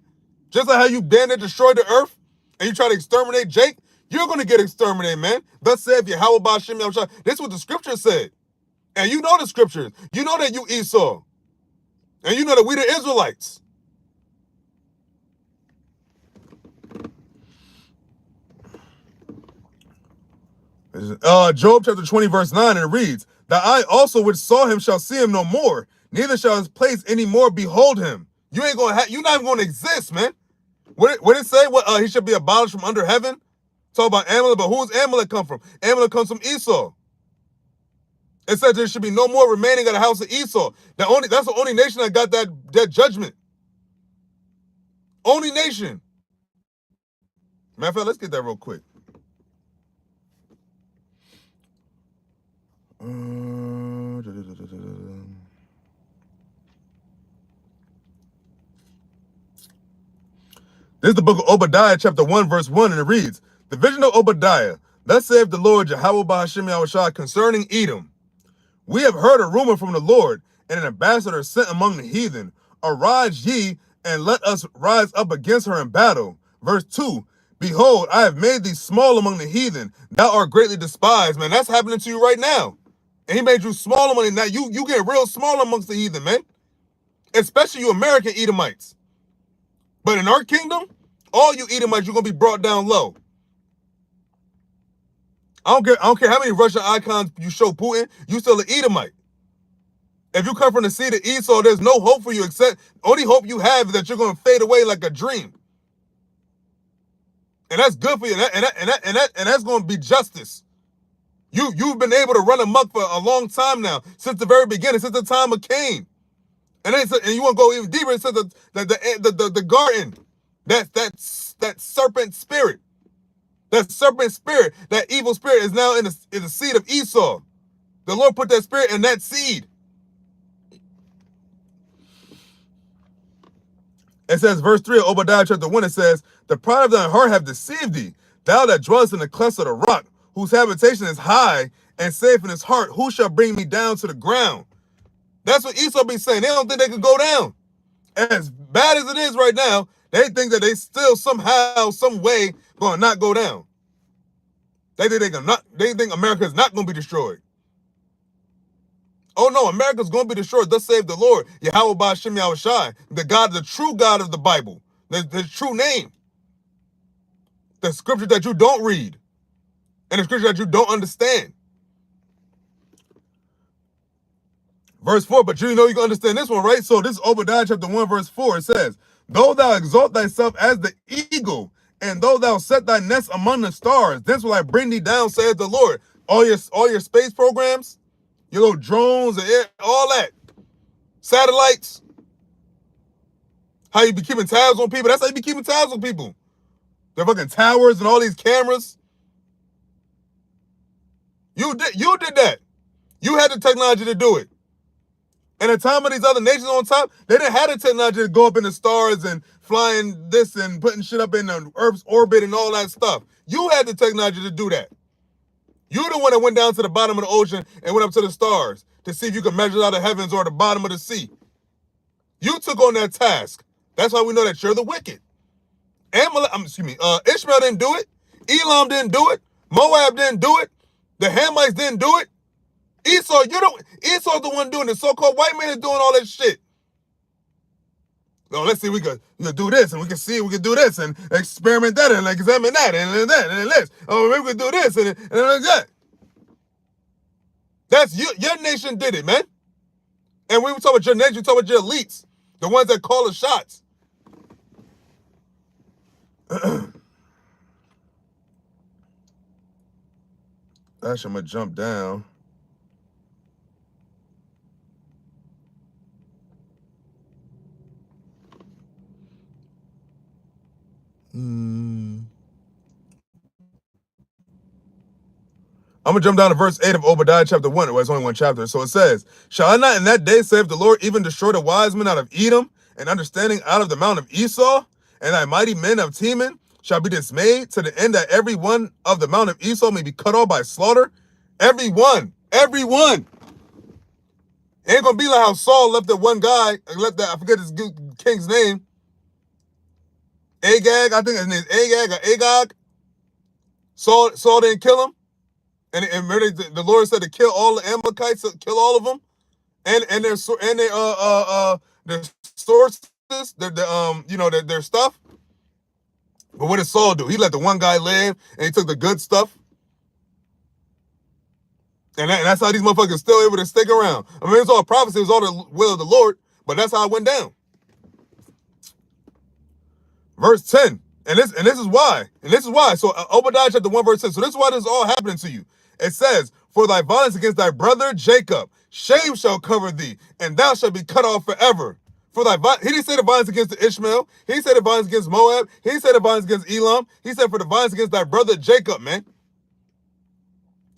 Just like how you damn near destroyed the earth and you try to exterminate Jake, you're going to get exterminated, man. Thus saith Yahawah BAHASHAM. This is what the scripture said. And you know the scriptures. You know that you Esau. And you know that we the Israelites. Job chapter 20 verse 9, and it reads, "The eye also which saw him shall see him no more, neither shall his place any more behold him." You ain't gonna you're not even gonna exist, man. What it say? What he should be abolished from under heaven? Talk about Amalek, but who's Amalek come from? Amalek comes from Esau. It said there should be no more remaining of the house of Esau. That's the only nation that got that judgment. Only nation. Matter of fact, let's get that real quick. This is the book of Obadiah, chapter 1, verse 1, and it reads, "The vision of Obadiah, thus saith the Lord YAHAWAH BAHASHAM YAHWASHI concerning Edom. We have heard a rumor from the Lord, and an ambassador sent among the heathen. Arise ye, and let us rise up against her in battle." Verse 2, "Behold, I have made thee small among the heathen. Thou art greatly despised." Man, that's happening to you right now. And he made you small among them. Now you get real small amongst the heathen, man. Especially you American Edomites. But in our kingdom, all you Edomites, you're going to be brought down low. I don't care how many Russian icons you show Putin, you still an Edomite. If you come from the seed of Esau, there's no hope for you except, only hope you have is that you're going to fade away like a dream. And that's good for you. And that's going to be justice. You've been able to run amok for a long time now, since the very beginning, since the time of Cain. And you want to go even deeper into the garden. That serpent spirit. That serpent spirit, that evil spirit is now in the seed of Esau. The Lord put that spirit in that seed. It says, verse 3 of Obadiah chapter 1, it says, "The pride of thine heart have deceived thee, thou that dwellest in the clefts of the rock, whose habitation is high and safe in his heart, who shall bring me down to the ground?" That's what Esau be saying. They don't think they can go down. As bad as it is right now, they think that they still somehow, some way, going to not go down. They think America is not going to be destroyed. Oh no, America's going to be destroyed. Thus save the Lord, YAHAWAH BAHASHAM YAHWASHI, the God, the true God of the Bible, the true name. The scripture that you don't read, and the scripture that you don't understand. Verse 4, but you know you can understand this one, right? So this is Obadiah chapter 1, verse 4. It says, "Though thou exalt thyself as the eagle, and though thou set thy nest among the stars, thence will I bring thee down, saith the Lord." All your space programs, your little drones, and all that. Satellites. How you be keeping tabs on people. That's how you be keeping tabs on people. The fucking towers and all these cameras. You did that. You had the technology to do it. And the time of these other nations on top, they didn't have the technology to go up in the stars and flying this and putting shit up in the Earth's orbit and all that stuff. You had the technology to do that. You the one that went down to the bottom of the ocean and went up to the stars to see if you could measure out the heavens or the bottom of the sea. You took on that task. That's why we know that you're the wicked. Ishmael didn't do it. Elam didn't do it. Moab didn't do it. The Hamites didn't do it. Esau's the one doing it. So-called white man is doing all that shit. No, let's see, we can do this, and we can see we can do this, and experiment that, and examine that, and that, and this. Oh, maybe we can do this, and like that. That's you. Your nation did it, man. And we were talking about your nation, we talking about your elites, the ones that call the shots. Actually, I'm gonna jump down. I'm going to jump down to verse 8 of Obadiah chapter 1. Well, it's only one chapter. So it says, "Shall I not in that day, save the Lord, even destroy the wise men out of Edom, and understanding out of the mount of Esau, and thy mighty men of Teman? shall be dismayed to the end that every one of the mount of Esau may be cut off by slaughter. Every one. Ain't gonna be like how Saul left that one guy, left that, I forget his king's name. Agag, I think his name is Agag or Agag. Saul didn't kill him. And the Lord said to kill all the Amalekites, kill all of them. And their sources, their stuff. But what did Saul do? He let the one guy live, and he took the good stuff. And that's how these motherfuckers still able to stick around. I mean, it's all prophecy, it's all the will of the Lord, but that's how it went down. Verse 10, and this is why. So Obadiah chapter 1, verse 10. So this is why this is all happening to you. It says, for thy violence against thy brother Jacob, shame shall cover thee, and thou shalt be cut off forever. For thy he didn't say the violence against the Ishmael. He didn't say the violence against Moab. He didn't say the violence against Elam. He said for the violence against thy brother Jacob, man.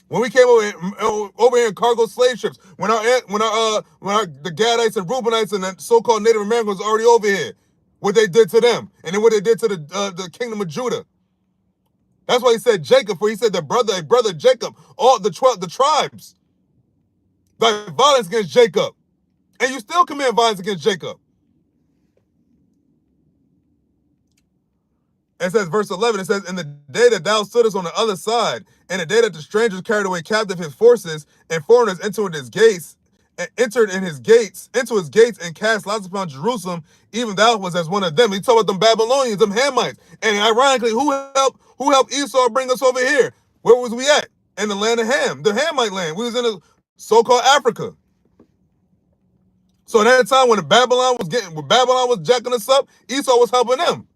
When we came over here in cargo slave ships, when the Gadites and Reubenites and the so-called Native Americans was already over here, what they did to them, and then what they did to the kingdom of Judah. That's why he said Jacob, for he said brother Jacob, all the tribes. Thy violence against Jacob. And you still commit violence against Jacob. It says, verse 11, it says, in the day that thou stoodest on the other side, and the day that the strangers carried away captive his forces, and foreigners entered his gates, into his gates, and cast lots upon Jerusalem, even thou was as one of them. He talked about them Babylonians, them Hamites. And ironically, who helped Esau bring us over here? Where was we at? In the land of Ham, the Hamite land. We was in the so-called Africa. So at that time when Babylon was jacking us up, Esau was helping them.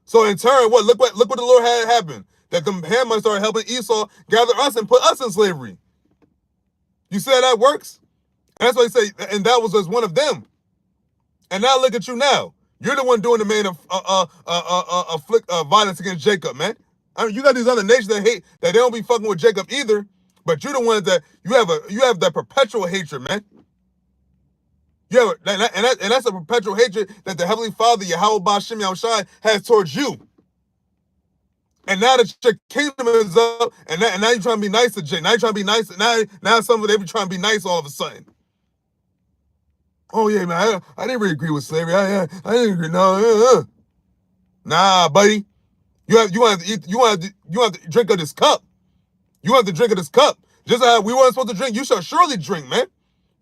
So in turn, look what the Lord had happen. That the Hamites started helping Esau gather us and put us in slavery. You see how that works? And that's why he say, and that was just one of them. And now look at you now. You're the one doing the man of violence against Jacob, man. I mean, you got these other nations that hate, that they don't be fucking with Jacob either. But you're the ones that you have that perpetual hatred, man. And that's a perpetual hatred that the Heavenly Father, Yahawah, BAHASHAM, YAHAWASHI, has towards you. And now that your kingdom is up, and now you're trying to be nice to Jay. Now you're trying to be nice. Now some of them be trying to be nice all of a sudden. Oh yeah, man, I didn't really agree with slavery. I didn't agree. No, nah, buddy. You have to drink of this cup. You have to drink of this cup. Just like we weren't supposed to drink, you shall surely drink, man.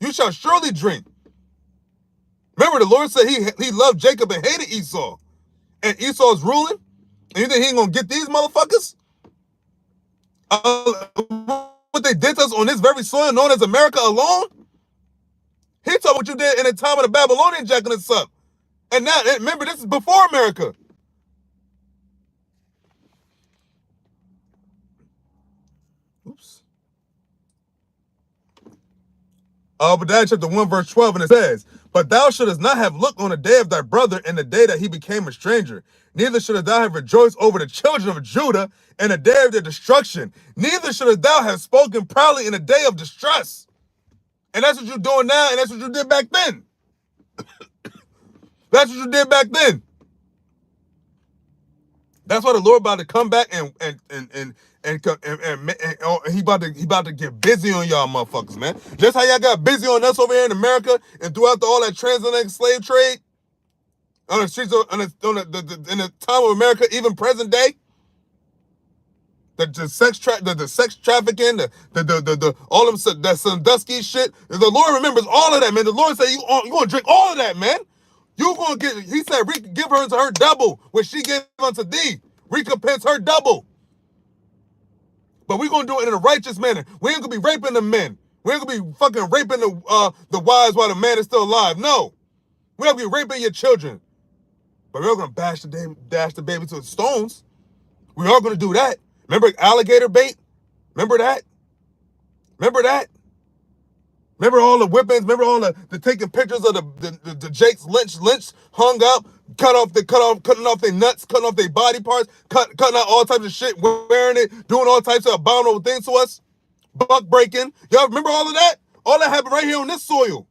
You shall surely drink. Remember, the Lord said he loved Jacob and hated Esau. And Esau's ruling? And you think he ain't gonna get these motherfuckers? What they did to us on this very soil known as America alone? He told what you did in the time of the Babylonian jacking us up. And now, remember, this is before America. Oops. Obadiah chapter 1, verse 12, and it says, but thou shouldest not have looked on the day of thy brother in the day that he became a stranger. Neither shouldest thou have rejoiced over the children of Judah in the day of their destruction. Neither shouldest thou have spoken proudly in the day of distress. And that's what you're doing now, and that's what you did back then. That's what you did back then. That's why the Lord about to come back and he about to get busy on y'all motherfuckers, man. Just how y'all got busy on us over here in America and throughout all that transatlantic slave trade on the streets in the time of America, even present day. The sex trafficking, all of them, that Sandusky shit. The Lord remembers all of that, man. The Lord said you gonna drink all of that, man. You gonna get. He said, give her to her double what she gave unto thee. Recompense her double. But we gonna do it in a righteous manner. We ain't gonna be raping the men. We ain't gonna be fucking raping the wives while the man is still alive. No, we're not gonna be raping your children. But we're gonna dash the baby to the stones. We are gonna do that. Remember alligator bait? Remember that? Remember that? Remember all the whippings? Remember all the taking pictures of the Jake's Lynch hung up, cutting off their nuts, cutting off their body parts, cutting out all types of shit, wearing it, doing all types of abominable things to us, buck breaking. Y'all remember all of that? All that happened right here on this soil.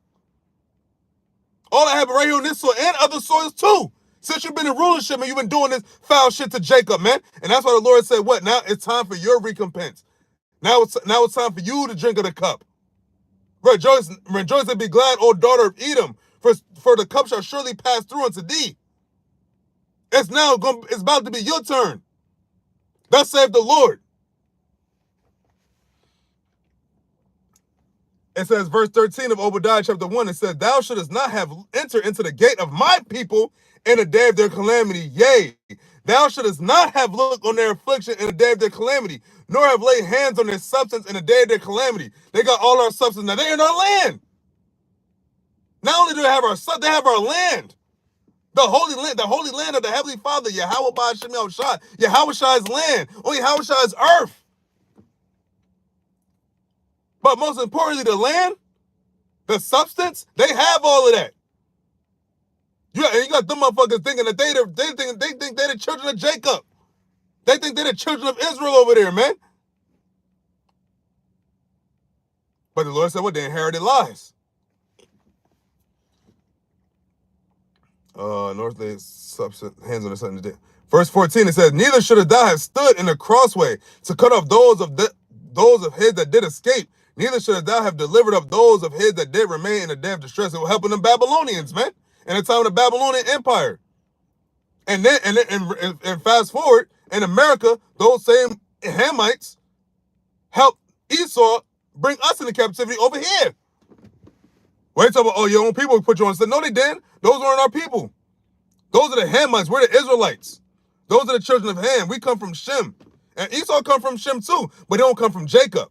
All that happened right here on this soil and other soils too. Since you've been in rulership and you've been doing this foul shit to Jacob, man. And that's why the Lord said, what? Now it's time for your recompense. Now it's time for you to drink of the cup. Rejoice and be glad, O daughter of Edom, for the cup shall surely pass through unto thee. It's about to be your turn. Thus saith the Lord. It says, verse 13 of Obadiah chapter 1, it says, thou shouldest not have entered into the gate of my people in the day of their calamity. Yea, thou shouldest not have looked on their affliction in the day of their calamity, nor have laid hands on their substance in the day of their calamity. They got all our substance now. They're in our land. Not only do they have our substance, they have our land. The holy land of the Heavenly Father, YAHAWAH BAHASHAM YAHAWASHI, YAHAWASHI's land, only YAHAWASHI's earth. But most importantly, the land, the substance, they have all of that. You got them motherfuckers thinking that they think they're the children of Jacob. They think they're the children of Israel over there, man. But the Lord said, what? They inherited lies. North they substance, hands on the sun. Verse 14, it says, neither should thou have stood in the crossway to cut off those of his that did escape. Neither should thou have delivered up those of his that did remain in the day of distress. It was helping the Babylonians, man, in the time of the Babylonian Empire. And fast forward, in America, those same Hamites helped Esau bring us into captivity over here. Wait, talking about, oh, your own people put you on. No, they didn't. Those weren't our people. Those are the Hamites. We're the Israelites. Those are the children of Ham. We come from Shem. And Esau come from Shem too, but they don't come from Jacob.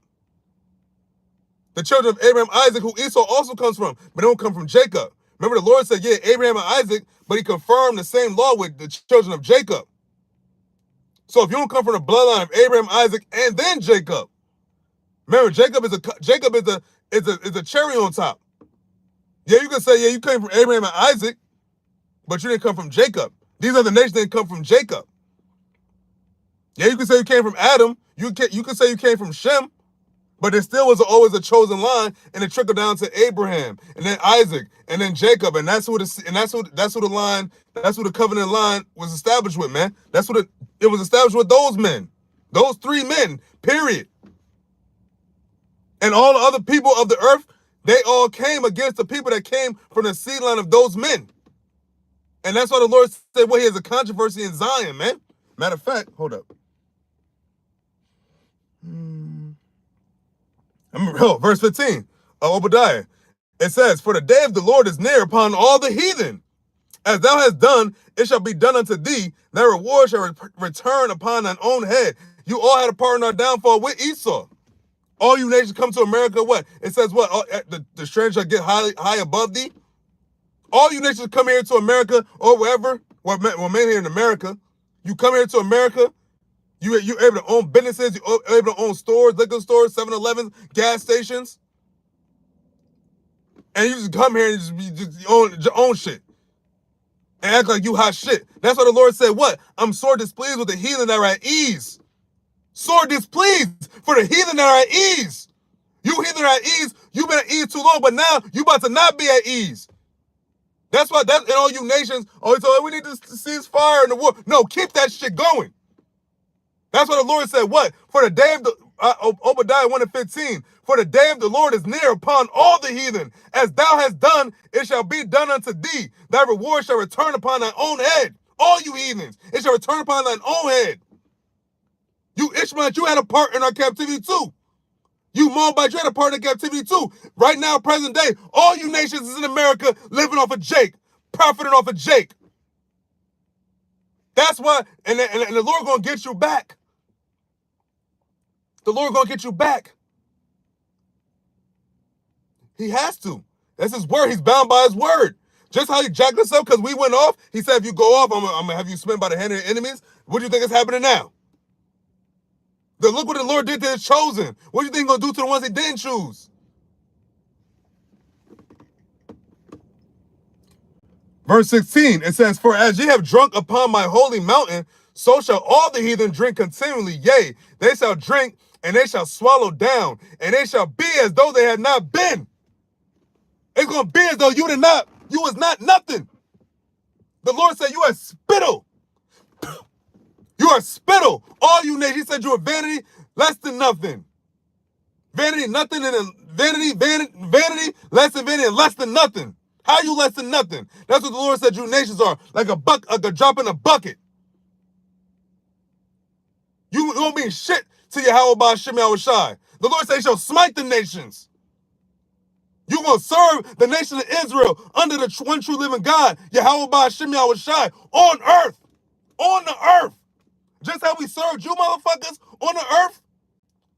The children of Abraham, Isaac, who Esau also comes from, but they don't come from Jacob. Remember the Lord said, yeah, Abraham and Isaac, but he confirmed the same law with the children of Jacob. So if you don't come from the bloodline of Abraham, Isaac, and then Jacob, remember Jacob is a cherry on top. Yeah, you can say, yeah, you came from Abraham and Isaac, but you didn't come from Jacob. These other nations didn't come from Jacob. Yeah, you can say you came from Adam. You can say you came from Shem, but there still was always a chosen line, and it trickled down to Abraham, and then Isaac, and then Jacob, and that's who the covenant line was established with, man. That's what it was established with those men, those three men, period. And all the other people of the earth, they all came against the people that came from the seed line of those men. And that's why the Lord said, well, he has a controversy in Zion, man. Matter of fact, hold up. Verse 15 of Obadiah. It says, for the day of the Lord is near upon all the heathen. As thou hast done, it shall be done unto thee. Thy reward shall return upon thine own head. You all had a part in our downfall with Esau. All you nations come to America, what? It says what? The stranger shall get high above thee. All you nations come here to America or wherever, well, mainly here in America. You come here to America, you're able to own businesses, you're able to own stores, liquor stores, 7-Elevens, gas stations. And you just come here and you just own shit. And act like you hot shit. That's what the Lord said, what? I'm sore displeased with the heathen that are at ease. Sore displeased for the heathen that are at ease. You heathen are at ease, you've been at ease too long, but now you about to not be at ease. That's why, and all you nations, we need to cease fire in the war. No, keep that shit going. That's what the Lord said, what? For the day of Obadiah 1:15, for the day of the Lord is near upon all the heathen. As thou hast done, it shall be done unto thee. Thy reward shall return upon thine own head. All you heathens, it shall return upon thine own head. You Ishmaelites, you had a part in our captivity too. You Moabites, you had a part in the captivity too. Right now, present day, all you nations is in America living off of Jake, profiting off of Jake. That's why, and the Lord gonna get you back. The Lord gonna get you back. He has to. That's his word. He's bound by his word. Just how he jacked us up because we went off. He said, if you go off, I'm gonna have you spent by the hand of your enemies. What do you think is happening now? Look what the Lord did to his chosen. What do you think he's going to do to the ones he didn't choose? Verse 16, it says, for as ye have drunk upon my holy mountain, so shall all the heathen drink continually. Yea, they shall drink, and they shall swallow down, and they shall be as though they had not been. It's going to be as though you was not nothing. The Lord said, you are spittle. You are spittle. All you nations. He said you are vanity, less than nothing. Vanity, nothing, and vanity, less than vanity, and less than nothing. How you less than nothing? That's what the Lord said you nations are, like a drop in a bucket. You won't be shit to Yahawah BAHASHAM YAHAWASHI. The Lord said he shall smite the nations. You're going to serve the nation of Israel under the one true living God, Yahawah BAHASHAM YAHAWASHI, on earth. On the earth. Just how we served you motherfuckers on the earth,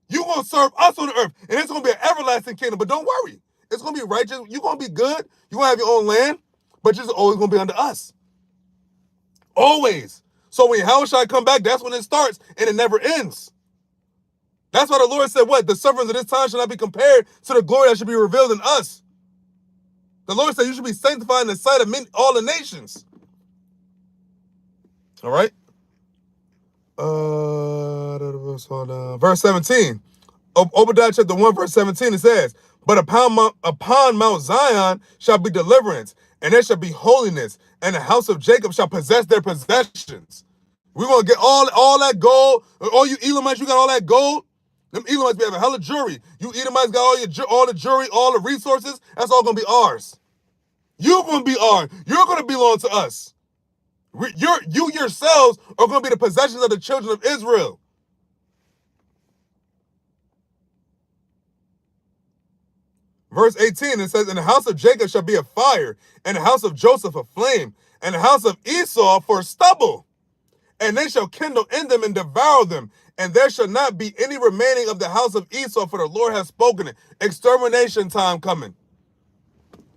you're going to serve us on the earth. And it's going to be an everlasting kingdom. But don't worry. It's going to be righteous. You're going to be good. You're going to have your own land. But it's always going to be under us. Always. So when Yahawashi come back, that's when it starts. And it never ends. That's why the Lord said, what? The sufferings of this time shall not be compared to the glory that should be revealed in us. The Lord said you should be sanctified in the sight of all the nations. All right? Verse 17. Obadiah chapter 1, verse 17, it says, but upon Mount Zion shall be deliverance, and there shall be holiness, and the house of Jacob shall possess their possessions. We're going to get all that gold. All you Edomites, you got all that gold. Them Edomites be having hella jewelry. You Edomites got all the jewelry, all the resources. That's all going to be ours. You're going to be ours. You're going to belong to us. You yourselves are going to be the possessions of the children of Israel. Verse 18, it says, and the house of Jacob shall be a fire, and the house of Joseph a flame, and the house of Esau for stubble. And they shall kindle in them and devour them, and there shall not be any remaining of the house of Esau, for the Lord has spoken it. Extermination time coming.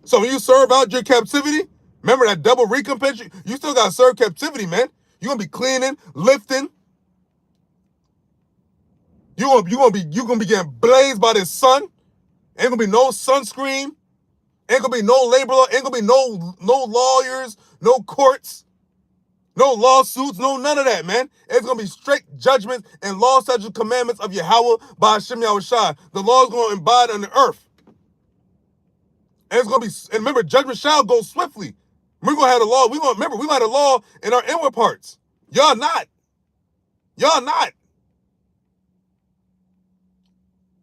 So when you serve out your captivity, remember that double recompense? You still got to serve captivity, man. You're going to be cleaning, lifting. You're gonna be getting blazed by this sun. Ain't gonna be no sunscreen. Ain't gonna be no labor law. Ain't gonna be no lawyers, no courts, no lawsuits, no none of that, man. It's gonna be straight judgments and law, statutes, commandments of Yahawah BAHASHAM YAHAWASHI. The law is gonna embody on the earth. And it's gonna be, and remember, judgment shall go swiftly. We're gonna have the law. We gonna have the law in our inward parts. Y'all not. Y'all not.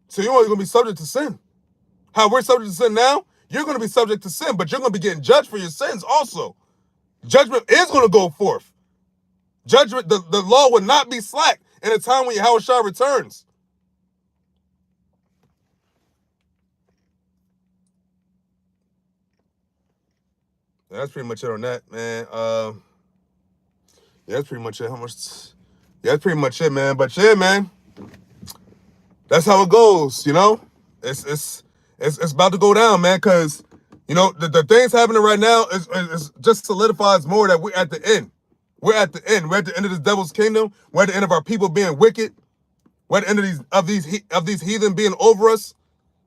So you're always gonna be subject to sin. How we're subject to sin now, you're going to be subject to sin, but you're going to be getting judged for your sins also. Judgment is going to go forth. Judgment, the law will not be slack in a time when Yahawashi returns. That's pretty much it on that, man. Yeah, that's pretty much it. Yeah, that's pretty much it, man. But yeah, man, that's how it goes, you know? It's about to go down, man, because, you know, the things happening right now is just solidifies more that we're at the end. We're at the end. We're at the end of this devil's kingdom. We're at the end of our people being wicked. We're at the end of these heathen being over us.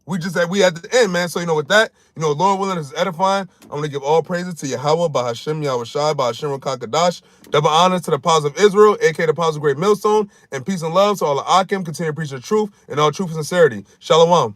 We just said we at the end, man. So, you know, with that, you know, Lord willing, is edifying. I'm going to give all praises to Yahawah BAHASHAM YAHAWASHI, BAHASHAM YAHAWASHI. Double honors to the apostles of Israel, aka the apostles of Great Millstone, and peace and love to all the Akim. Continue to preach the truth and all truth and sincerity. Shalom.